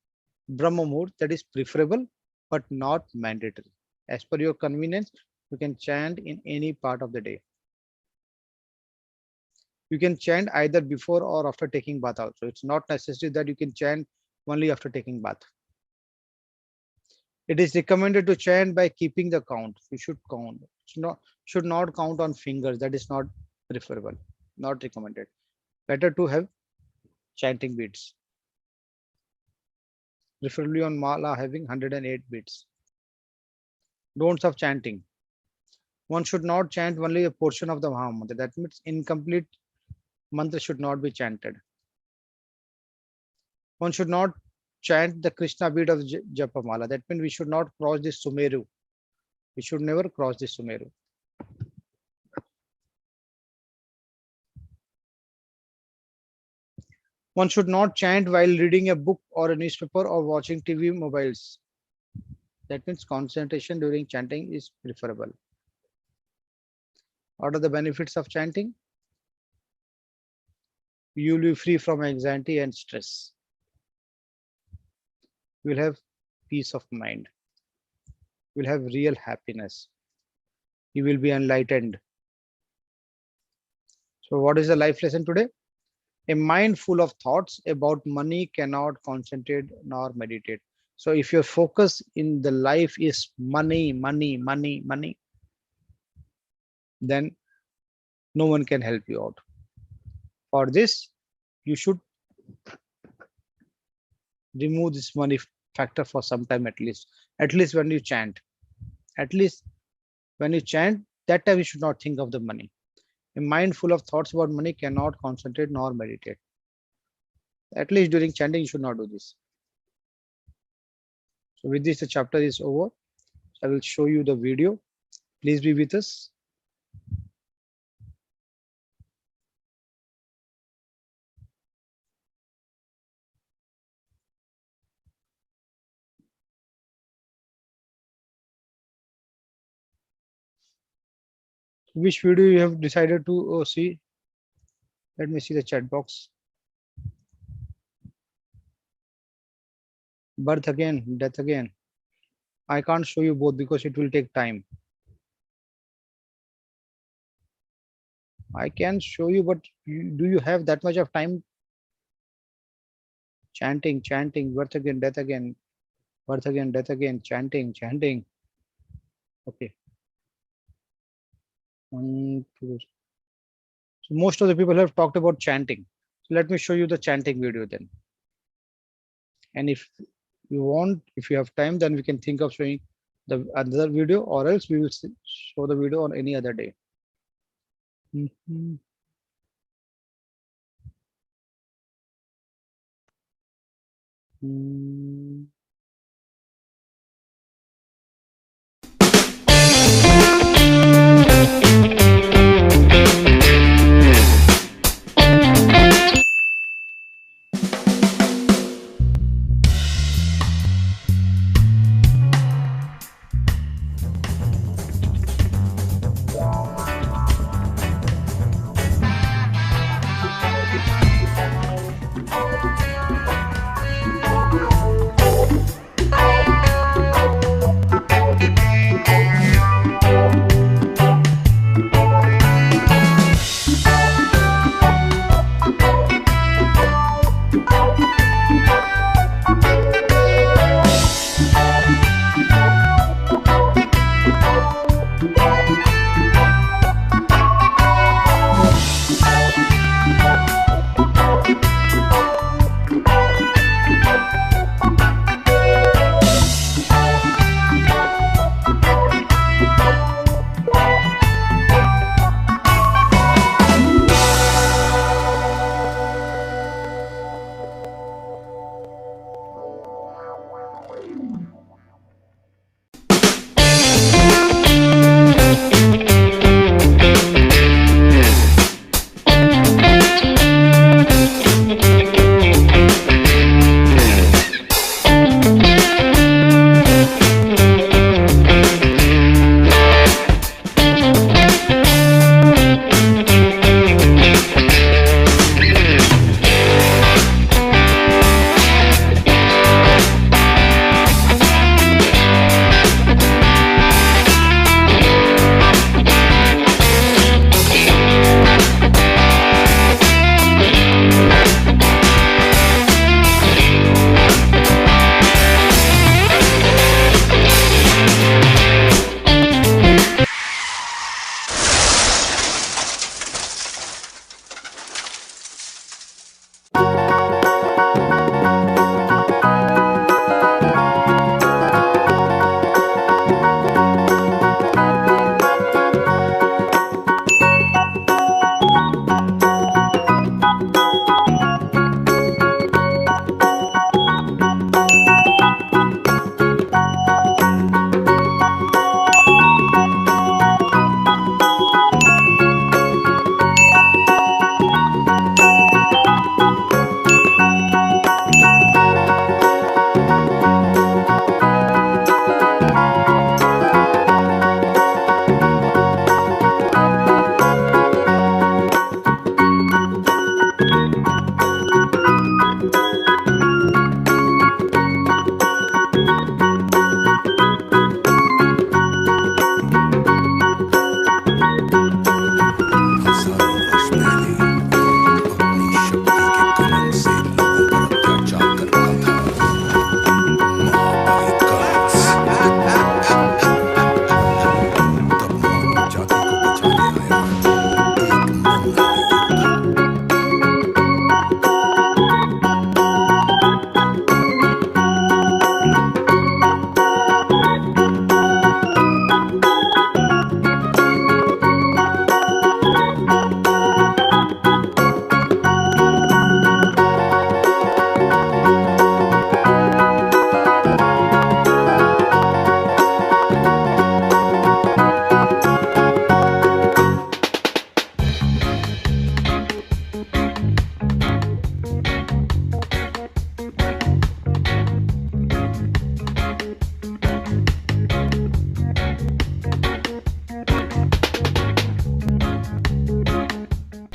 Brahma Muhurt, that is preferable, but not mandatory. As per your convenience, you can chant in any part of the day. You can chant either before or after taking bath also. It's not necessary that you can chant only after taking bath. It is recommended to chant by keeping the count. You should count. Should not count on fingers. That is not preferable, not recommended. Better to have chanting beats. Preferably on mala having 108 beats. Don'ts of chanting. One should not chant only a portion of the Mahamantra. That means incomplete mantra should not be chanted. One should not chant the Krishna beat of Japamala. That means we should not cross this Sumeru. We should never cross this Sumeru. One should not chant while reading a book or a newspaper or watching TV mobiles. That means concentration during chanting is preferable. What are the benefits of chanting? You will be free from anxiety and stress. You will have peace of mind. You will have real happiness. You will be enlightened. So what is the life lesson today? A mind full of thoughts about money cannot concentrate nor meditate. So if your focus in the life is money, money, money, money, then no one can help you out. For this, you should remove this money factor for some time at least. At least when you chant. At least when you chant, that time you should not think of the money. A mind full of thoughts about money cannot concentrate nor meditate. At least during chanting, you should not do this. So with this, the chapter is over. I will show you the video. Please be with us. Which video you have decided to see? Let me see the chat box. Birth again, death again. I can't show you both because it will take time. I can show you, but do you have that much of time? Chanting, chanting, birth again, death again, birth again, death again, chanting, chanting. Okay. One, two. So most of the people have talked about chanting. So let me show you the chanting video then. And if you want, if you have time, then we can think of showing the other video, or else we will show the video on any other day.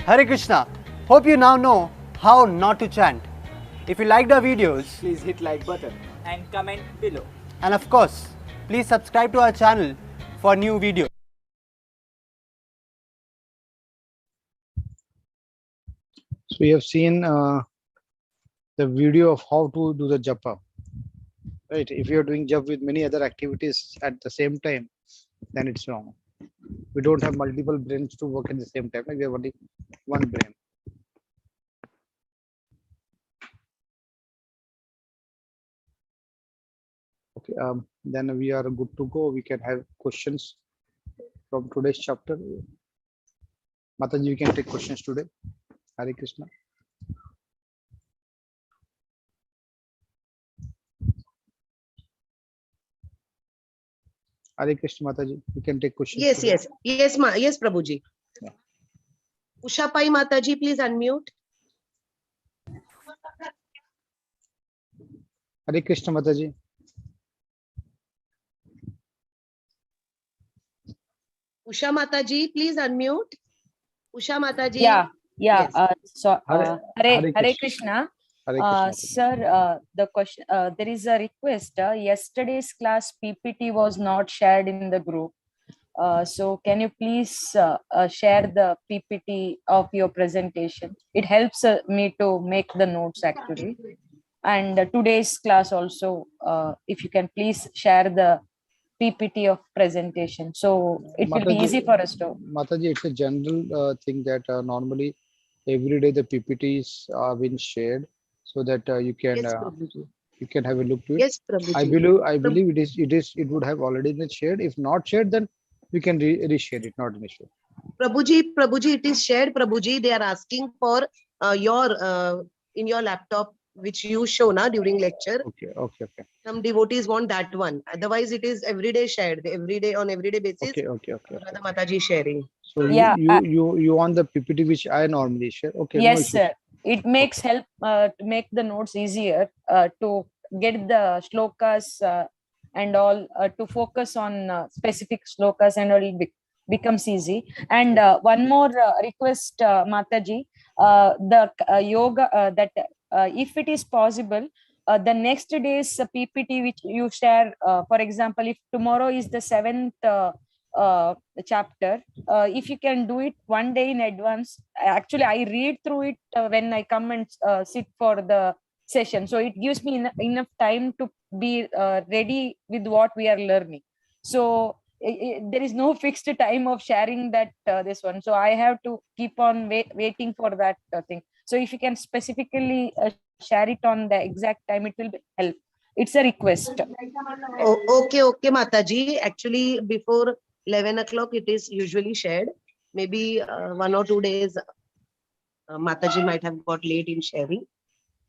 Hare Krishna. Hope you now know how not to chant. If you liked our videos, Please hit like button and comment below. and of course, please subscribe to our channel for new videos. So we have seen the video of how to do the japa. Right? If you are doing japa with many other activities at the same time, then it's wrong. We don't have multiple brains to work at the same time. Like we have only one brain. Okay. Then we are good to go. We can have questions from today's chapter. Mataji, you can take questions today. Hare Krishna. Hare Krishna, Mataji. You can take questions. Yes, today. yes, Prabhuji. Yeah. Usha Pai Mataji, please unmute. Hare Krishna, Mataji. Usha Mataji, please unmute. Usha Mataji. Yeah. Yes. So Hare Hare Krishna. Krishna. Hare Krishna. Sir, the question, there is a request. Yesterday's class PPT was not shared in the group. So can you please share the PPT of your presentation? It helps me to make the notes actually. And today's class also, if you can please share the PPT of presentation. So it will be easy for us to. Mataji, it's a general thing that normally every day the PPTs are being shared so that you can Yes, Prabhuji. you can have a look to it. Yes, Prabhuji. I believe it would have already been shared. If not shared, then you can reshare it, not an issue. Prabhuji, it is shared, Prabhuji. They are asking for your in your laptop, which you show na during lecture. Okay. Some devotees want that one. Otherwise, it is every day shared. Every day on everyday basis. Okay. Radha Mataji sharing. So Yeah, you want the PPT which I normally share. Okay, no yes, issues. sir. It makes help to make the notes easier to get the shlokas and all to focus on specific shlokas and all becomes easy. And one more request, Mataji, the yoga that if it is possible, the next day's PPT which you share, for example, if tomorrow is the seventh chapter, if you can do it one day in advance. Actually, I read through it when I come and sit for the session, so it gives me enough time to be ready with what we are learning. So there is no fixed time of sharing that this one, so I have to keep on waiting for that thing. So if you can specifically share it on the exact time, it will help. It's a request. Oh, okay, Mataji. Actually, before 11 o'clock, it is usually shared. Maybe 1 or 2 days, Mataji might have got late in sharing.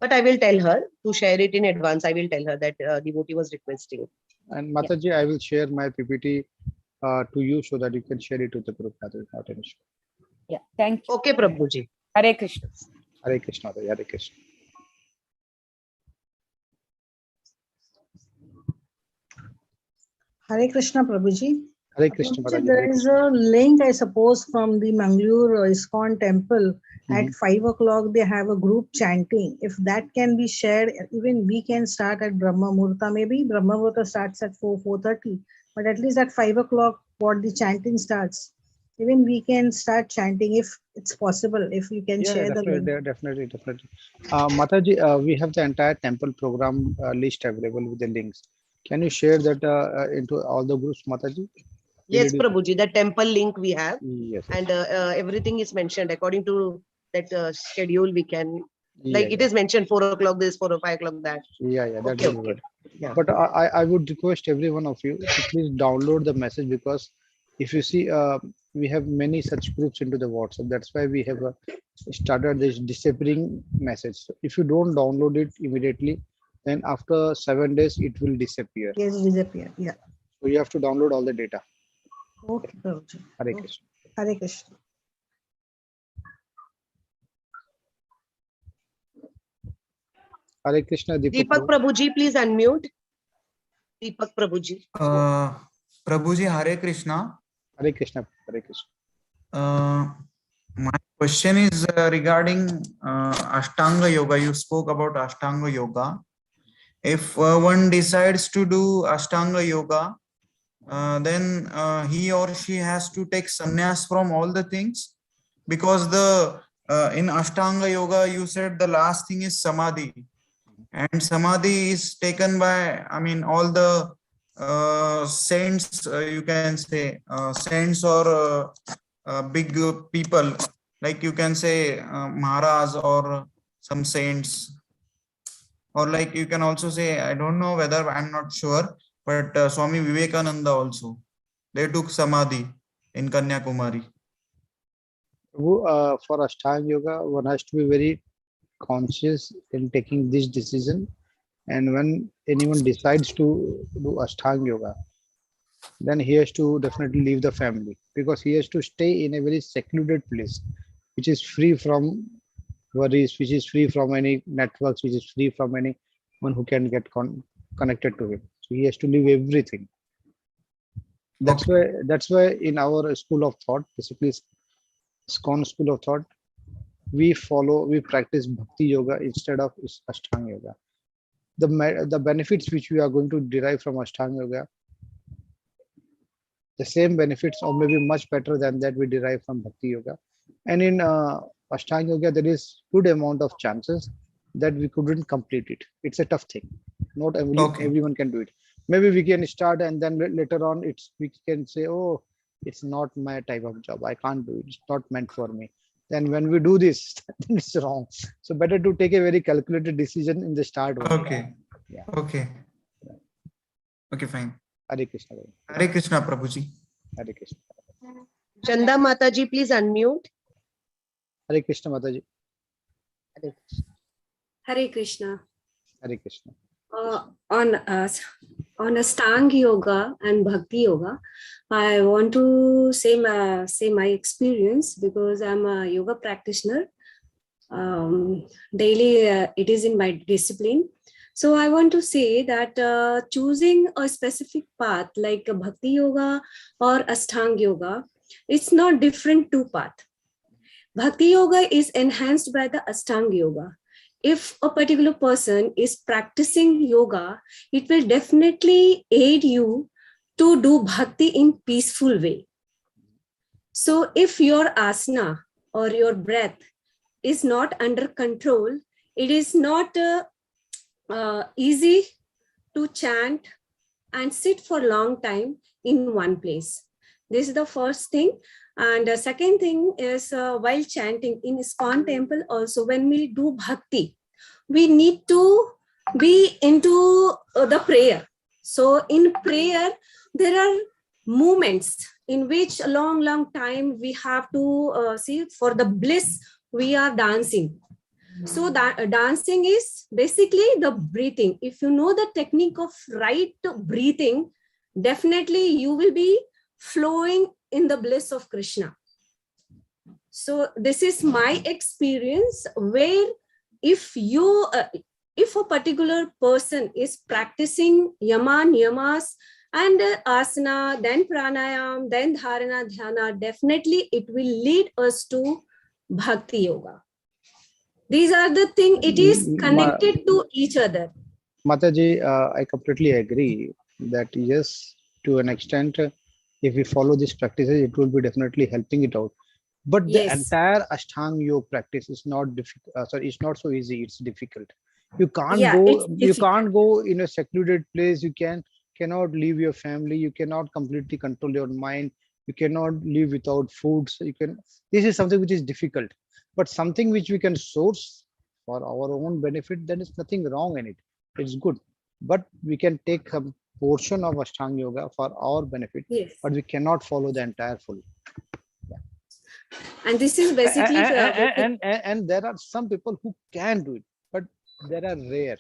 But I will tell her to share it in advance. I will tell her that devotee was requesting. And Mataji, I will share my PPT to you so that you can share it to the group. Mataji, not an issue. Yeah, thank you. Okay, Prabhuji. Hare Krishna. Hare Krishna. Hare Krishna. Hare Krishna, Prabhuji. Hare Krishna. Prabhuji, Mataji. there Hare is Krishna. a link, I suppose, from the Mangalore ISKCON temple. At 5 o'clock, they have a group chanting. If that can be shared, even we can start at Brahma Muhurta. Maybe Brahma Muhurta starts at 4:30, but at least at 5 o'clock, what the chanting starts. Even we can start chanting if it's possible. If you can share the link. Definitely. Mataji, we have the entire temple program list available with the links. Can you share that into all the groups, Mataji? Yes, Prabhuji. The temple link we have. Yes. And everything is mentioned according to that schedule. We can, like it is mentioned 4 o'clock this, 4 or 5 o'clock that. Yeah, that Okay, will be good. Yeah. But I would request every one of you to please download the message, because if you see, we have many such groups into the WhatsApp. That's why we have started this disappearing message. So if you don't download it immediately, then after 7 days it will disappear. Yes, disappear. Yeah. So you have to download all the data. Okay, Prabhuji. Hare Krishna. Hare Krishna. Hare Krishna. Deepak Prabhuji, please unmute. Deepak Prabhuji. Prabhuji, Hare Krishna. Hare Krishna. Hare Krishna. My question is regarding Ashtanga Yoga. You spoke about Ashtanga Yoga. If one decides to do Ashtanga Yoga, then he or she has to take sannyas from all the things, because the in Ashtanga Yoga you said the last thing is samadhi, and samadhi is taken by, I mean, all the saints, you can say saints or big people, like you can say Maharaj or some saints, or like you can also say, I don't know whether, I'm not sure, but Swami Vivekananda also, they took samadhi in Kanyakumari. For Ashtanga Yoga, one has to be very conscious in taking this decision. And when anyone decides to do Ashtanga Yoga, then he has to definitely leave the family, because he has to stay in a very secluded place, which is free from worries, which is free from any networks, which is free from anyone who can get connected to him. So he has to leave everything. That's Okay. why in our school of thought, basically ISKCON school of thought, we practice bhakti yoga instead of Ashtanga yoga. The benefits which we are going to derive from Ashtanga yoga, the same benefits or maybe much better than that we derive from bhakti yoga. And in Ashtanga yoga, there is good amount of chances that we couldn't complete it. It's a tough thing. Not Okay. everyone can do it. Maybe we can start and then later on we can say, oh, it's not my type of job. I can't do it. It's not meant for me. Then when we do this, then it's wrong. So better to take a very calculated decision in the start only. Okay. Yeah. Okay. Okay, fine. Hare Krishna. Hare Krishna, Prabhuji. Hare Krishna. Chanda Mataji, please unmute. Hare Krishna Mataji. Hare Krishna. Hare Krishna. On Ashtanga Yoga and Bhakti Yoga, I want to say my experience, because I'm a yoga practitioner. Daily, it is in my discipline. So I want to say that choosing a specific path like Bhakti Yoga or Ashtanga Yoga, it's not different two paths. Bhakti Yoga is enhanced by the Ashtanga Yoga. If a particular person is practicing yoga, it will definitely aid you to do bhakti in peaceful way. So if your asana or your breath is not under control, it is not easy to chant and sit for a long time in one place. This is the first thing. And the second thing is while chanting in ISKCON temple also, when we do bhakti, we need to be into the prayer. So in prayer, there are moments in which a long time we have to see for the bliss, we are dancing. So that dancing is basically the breathing. If you know the technique of right breathing, definitely you will be flowing in the bliss of Krishna. So this is my experience, where if a particular person is practicing yamas and asana, then pranayam, then dharana, dhyana, definitely it will lead us to bhakti yoga. These are the things, it is connected to each other. Mataji, I completely agree that yes, to an extent, if we follow these practices, it will be definitely helping it out. But the Yes. entire Ashtanga yoga practice is not difficult. Sorry, it's not so easy. It's difficult. You can't Yeah, it's go. You difficult. can't go in a secluded place. Cannot leave your family. You cannot completely control your mind. You cannot live without food. So you can. This is something which is difficult. But something which we can source for our own benefit, then is nothing wrong in it. It's good. But we can take a portion of Ashtanga yoga for our benefit. Yes. But we cannot follow the entire full. And this is basically And there are some people who can do it, but they are rare.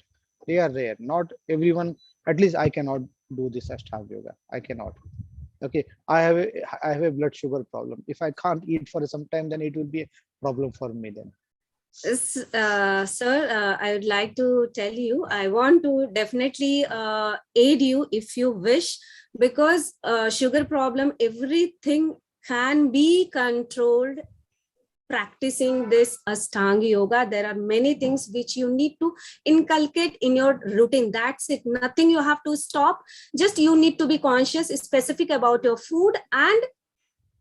They are rare. Not everyone. At least I cannot do this Ashtanga yoga. I cannot. Okay, I have a blood sugar problem. If I can't eat for some time, then it will be a problem for me then. Sir, I would like to tell you, I want to definitely aid you if you wish, because sugar problem, everything can be controlled practicing this Ashtanga yoga, there are many things which you need to inculcate in your routine. That's it. Nothing you have to stop. Just you need to be conscious, specific about your food and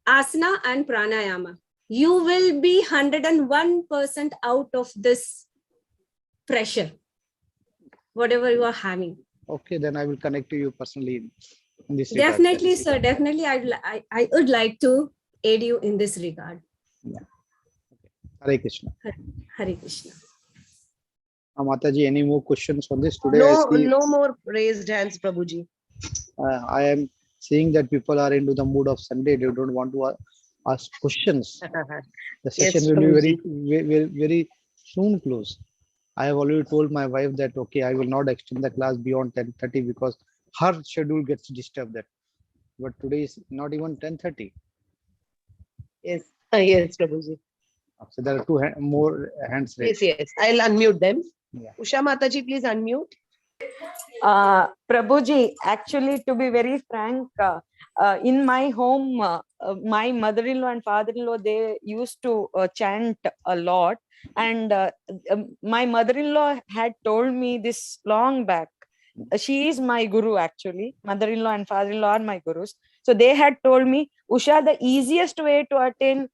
asana and pranayama. You will be 101% out of this pressure, whatever you are having. Okay, then I will connect to you personally in this regard. Definitely, sir. Definitely, I would like to aid you in this regard. Yeah. Okay. Hare Krishna. Hare Krishna. Mataji, any more questions on this today? No more raised hands, Prabhuji. I am seeing that people are into the mood of Sunday. They don't want to ask questions. The session Yes, will be very, Prabhuji. very, very soon close. I have already told my wife that okay, I will not extend the class beyond 10:30 because her schedule gets disturbed. That, but today is not even 10:30. Yes, yes, Prabhuji. So there are more hands raised. Yes. I'll unmute them. Yeah. Usha Mataji, please unmute. Prabhuji, actually, to be very frank, in my home, my mother-in-law and father-in-law, they used to chant a lot. And my mother-in-law had told me this long back. She is my guru, actually. Mother-in-law and father-in-law are my gurus. So they had told me, Usha, the easiest way to attain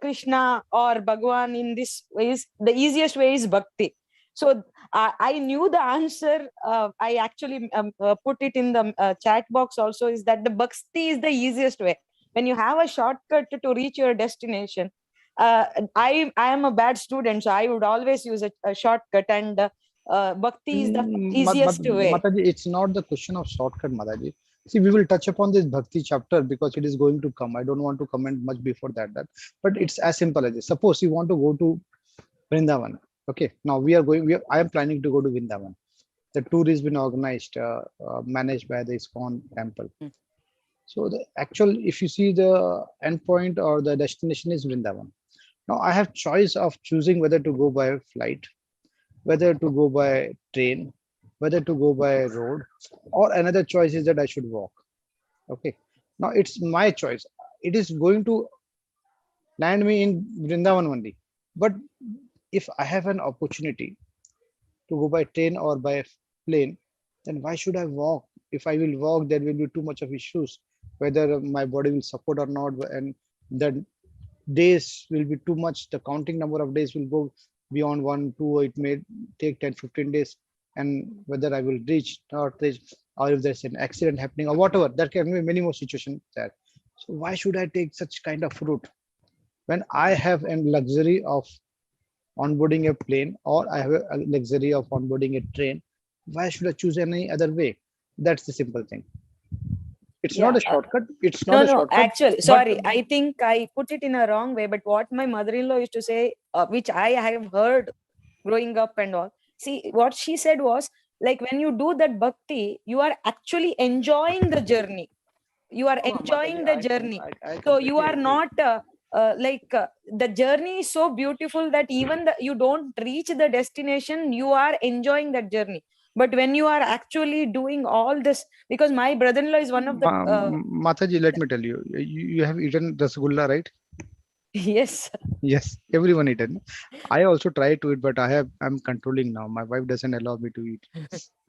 Krishna or Bhagwan in this is, the easiest way is bhakti. So I knew the answer. I actually put it in the chat box also, is that the bhakti is the easiest way. When you have a shortcut to reach your destination, I am a bad student, so I would always use a shortcut, and bhakti is the easiest way. Mataji, it's not the question of shortcut, Mataji. See, we will touch upon this bhakti chapter because it is going to come. I don't want to comment much before that. But it's as simple as this. Suppose you want to go to Vrindavan. Okay, now I am planning to go to Vrindavan. The tour has been organized, managed by the ISKCON temple. So the actual, if you see the endpoint or the destination is Vrindavan. Now I have choice of choosing whether to go by flight, whether to go by train, whether to go by road, or another choice is that I should walk. Okay, now it's my choice. It is going to land me in Vrindavan only. But if I have an opportunity to go by train or by plane, then why should I walk? If I will walk, there will be too much of issues, whether my body will support or not, and the days will be too much. The counting number of days will go beyond 1, 2, it may take 10, 15 days, and whether I will reach, not reach, or if there's an accident happening or whatever, there can be many more situations there. So why should I take such kind of route when I have a luxury of onboarding a plane or I have a luxury of onboarding a train? Why should I choose any other way? That's the simple thing. It's not a shortcut. It's not a shortcut. Actually, sorry, I think I put it in a wrong way. But what my mother-in-law used to say, which I have heard growing up and all. See, what she said was, like, when you do that bhakti, you are actually enjoying the journey. You are enjoying the journey. So you are not the journey is so beautiful that even you don't reach the destination, you are enjoying that journey. But when you are actually doing all this, because my brother-in-law is one of the Mataji, let me tell you, you have eaten rasgulla, right? Yes. Yes, everyone eaten. I also try to eat, but I'm controlling now. My wife doesn't allow me to eat.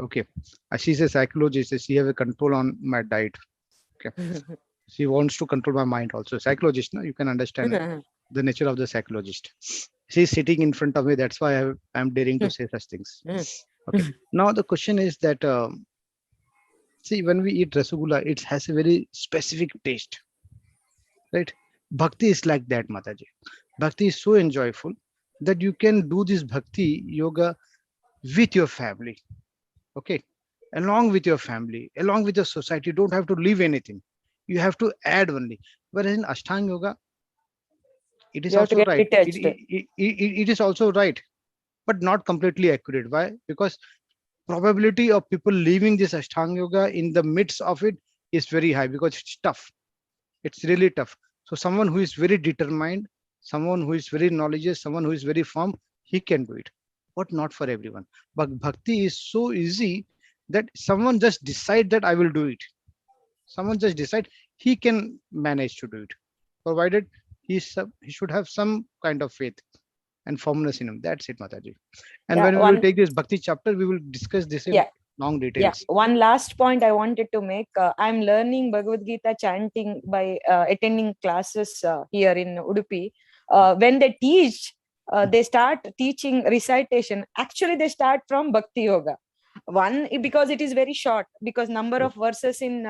Okay, she's a psychologist. She has a control on my diet. Okay, she wants to control my mind also. Psychologist, no, you can understand the nature of the psychologist. She's sitting in front of me. That's why I'm daring to say such things. Okay. Now the question is that see, when we eat rasgulla, it has a very specific taste, right? Bhakti is like that, Mataji. Bhakti is so enjoyable that you can do this bhakti yoga with your family. Okay, along with your family, along with your society. You don't have to leave anything. You have to add only. Whereas in Ashtanga yoga, it is also right. It is also right, but not completely accurate. Why? Because probability of people leaving this Ashtanga yoga in the midst of it is very high because it's tough. It's really tough. So someone who is very determined, someone who is very knowledgeable, someone who is very firm, he can do it, but not for everyone. But bhakti is so easy that someone just decide that I will do it. Someone just decide he can manage to do it, provided he should have some kind of faith and firmness in him. That's it, Mataji. And Yeah, when we will take this Bhakti chapter, we will discuss this in yeah. long Yeah, details. one last point I wanted to make. I'm learning Bhagavad Gita chanting by attending classes here in Udupi. When they teach, they start teaching recitation. Actually, they start from Bhakti Yoga. One, because it is very short, because number of verses in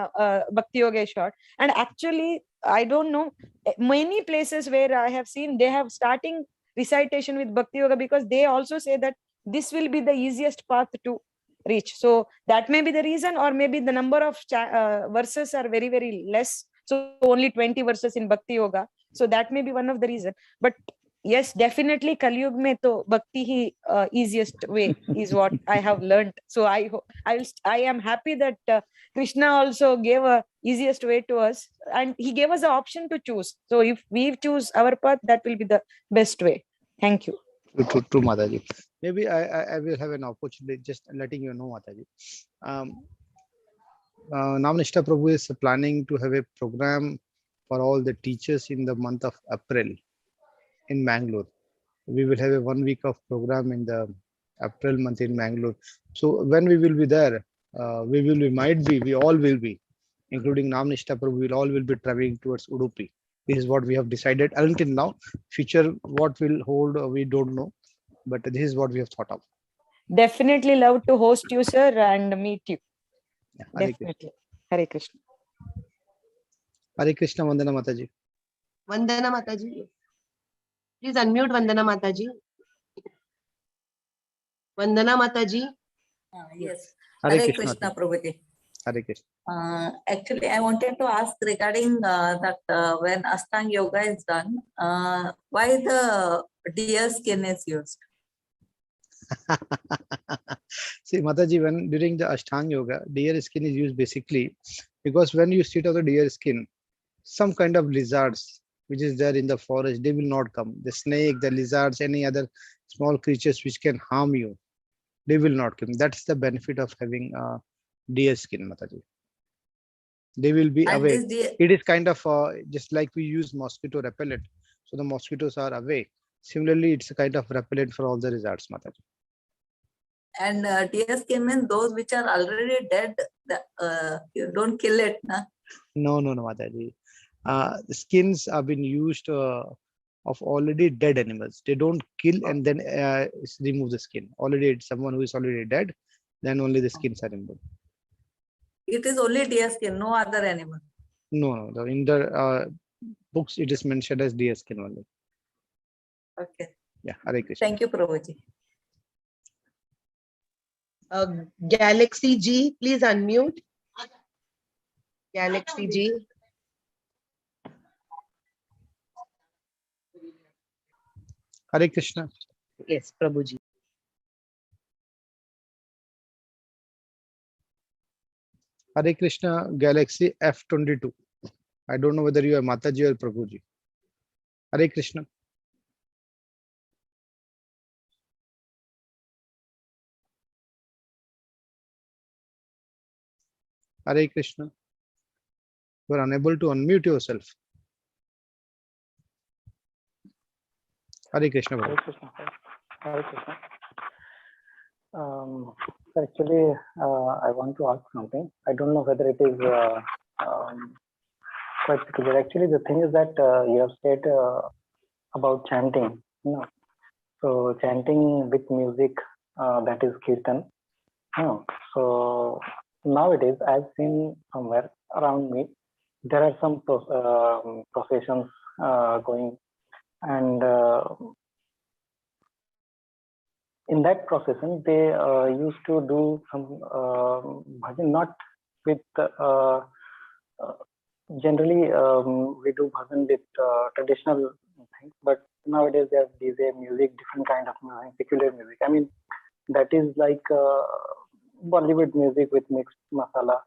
Bhakti Yoga is short. And actually, I don't know, many places where I have seen, they have starting recitation with Bhakti Yoga because they also say that this will be the easiest path to reach. So that may be the reason, or maybe the number of verses are very, very less. So only 20 verses in Bhakti Yoga. So that may be one of the reason. But yes, definitely Kali Yuga mein to Bhakti hi easiest way is what I have learned. So I am happy that Krishna also gave a easiest way to us, and he gave us the option to choose. So if we choose our path, that will be the best way. Thank you. True, Mataji. Maybe I will have an opportunity just letting you know, Mataji. Namnishta Prabhu is planning to have a program for all the teachers in the month of April in Mangalore. We will have a 1 week of program in the April month in Mangalore. So when we will be there, we all will be, including Namnishta Prabhu, we all will be traveling towards Udupi. This is what we have decided until now. Future, what will hold, we don't know, but this is what we have thought of. Definitely love to host you, sir, and meet you. Yeah, Hare Definitely. Hare Krishna. Hare Krishna, Vandana Mataji. Vandana Mataji. Please unmute Vandana Mataji. Vandana Mataji. Yes. Hare Hare Krishna. Krishna, Prabhuji. Hare Krishna. Actually, I wanted to ask regarding that when Ashtanga Yoga is done, why the deer skin is used? See, Mataji, when during the Ashtanga Yoga, deer skin is used basically because when you sit on the deer skin, some kind of lizards which is there in the forest, they will not come. The snake, the lizards, any other small creatures which can harm you, they will not come. That's the benefit of having deer skin, Mataji. They will be And away. this deer, It is kind of just like we use mosquito repellent. So the mosquitoes are away. Similarly, it's a kind of repellent for all the lizards, Mataji. and deer skin means those which are already dead, you don't kill it, na? No, Mataji. The skins have been used of already dead animals. They don't kill and then remove the skin. Already it's someone who is already dead, then only the skins are removed. It is only deer skin, no other animal. No. In the books, it is mentioned as deer skin only. Okay. Yeah, Hare Krishna. Thank you, Prabhuji. Galaxy G, please unmute. Galaxy G. Hare Krishna. Yes, Prabhuji. Hare Krishna, Galaxy F22. I don't know whether you are Mataji or Prabhuji. Hare Krishna. Hare Krishna. You are unable to unmute yourself. Hare Krishna. Hare Krishna. Hare Krishna. Actually, I want to ask something. I don't know whether it is quite clear. Actually, the thing is that you have said about chanting. No. So chanting with music, that is kirtan. No. So nowadays, I've seen somewhere around me, there are some processions going, and in that procession, they used to do some bhajan, not with generally we do bhajan with traditional things, but nowadays there are DJ music, different kind of music, secular music. I mean, that is like Bollywood music with mixed masala.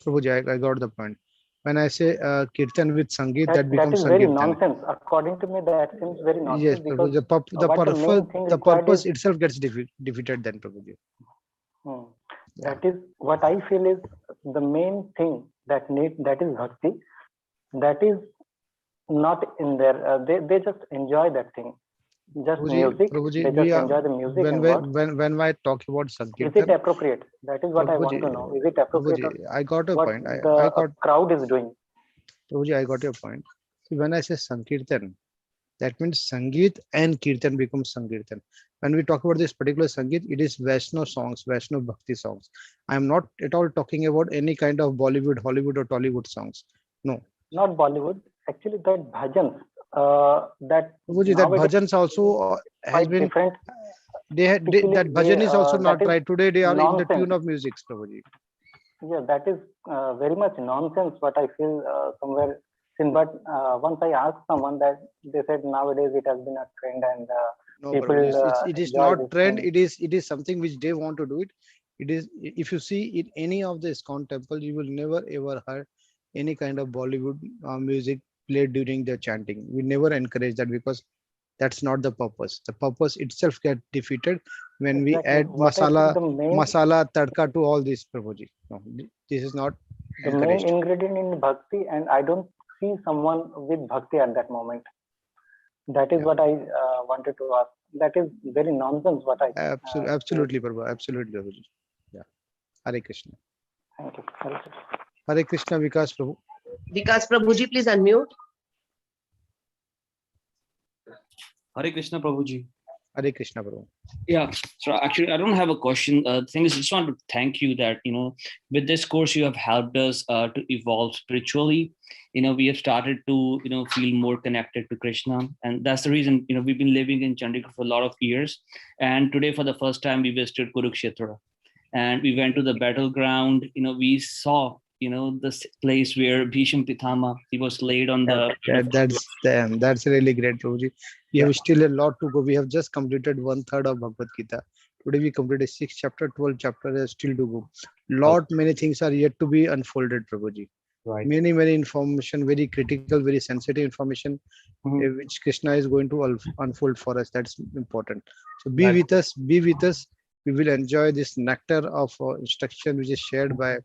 Prabhuji, I got the point. When I say kirtan with sangeet, that that becomes is very sankirtan. nonsense. According to me, that seems very nonsense. Yes, because the purpose itself gets defeated then, Prabhuji. That is what I feel is the main thing that is bhakti. that is not in there. They just enjoy that thing. Just music. Prabhuji, They just enjoy the music and what. when I talk about Is it Sankirtan, appropriate? That is what I want to know. Is it appropriate Prabhuji, or I got a what point. the I got crowd is doing? Prabhuji, I got your point. See, when I say Sankirtan, that means Sangeet and Kirtan becomes Sankirtan. When we talk about this particular Sangeet, it is Vaishnav songs, Vaishnav Bhakti songs. I am not at all talking about any kind of Bollywood, Hollywood, or Tollywood songs. No. Not Bollywood. Actually, that bhajans, that Prabhuji, that nowadays bhajans also has quite been, different. that bhajan is also That not is right. Today they are in the nonsense. tune of music, Prabhuji. Yeah, that is very much nonsense. What I feel somewhere. But once I asked someone that, they said nowadays it has been a trend and No, people Prabhuji, it is enjoy not this trend. thing. It is something which they want to do it. It is, if you see in any of the ISKCON temple, you will never ever hear any kind of Bollywood music played during the chanting. We never encourage that because that's not the purpose. The purpose itself get defeated when we Exactly. add What I feel masala tadka to all this, Prabhuji. No, this is not the main encouraged. ingredient in bhakti, and I don't see someone with bhakti at that moment. That is what I wanted to ask. That is very nonsense. What I Absolutely, Prabhu. Absolutely, Prabhuji. Yeah. Hare Krishna. Thank you. Hare Krishna. Hare Krishna, Vikas Prabhu. Vikas Prabhuji, please unmute. Hare Krishna, Prabhuji. Hare Krishna, Prabhu. Yeah, so actually, I don't have a question. The thing is, I just want to thank you that, with this course, you have helped us to evolve spiritually. We have started to, feel more connected to Krishna. And that's the reason, we've been living in Chandigarh for a lot of years. And today, for the first time, we visited Kurukshetra. And we went to the battleground. We saw, this place where Bhisham Pitama, he was laid on the... That's really great, Prabhuji. We have still a lot to go. We have just completed 1/3 of Bhagavad Gita. Today we completed 6 chapter, 12 chapter is still to go. Many things are yet to be unfolded, Prabhuji. Right. Many information, very critical, very sensitive information, which Krishna is going to unfold for us. That's important. So be with us. We will enjoy this nectar of instruction which is shared by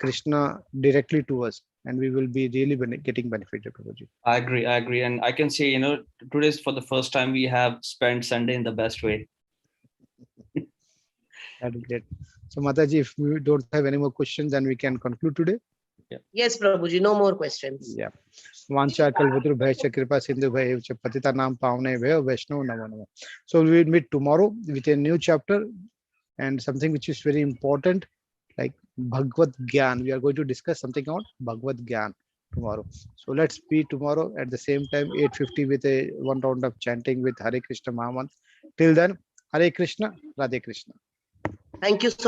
Krishna directly to us, and we will be really getting benefited, Prabhuji. I agree. And I can say, today's for the first time we have spent Sunday in the best way. That is great. So Mataji, if we don't have any more questions, then we can conclude today. Yeah. Yes, Prabhuji, no more questions. Yeah. Vancha kalpatru bhaisya kripa sindhu bhayevcha patita nam pavane bhayo vaishnav namo namo. So we will meet tomorrow with a new chapter and something which is very important, like Bhagavad Gyan. We are going to discuss something on Bhagavad Gyan tomorrow. So let's be tomorrow at the same time, 8:50 with a 1 round of chanting with Hare Krishna Mahamantra. Till then, Hare Krishna, Radhe Krishna. Thank you so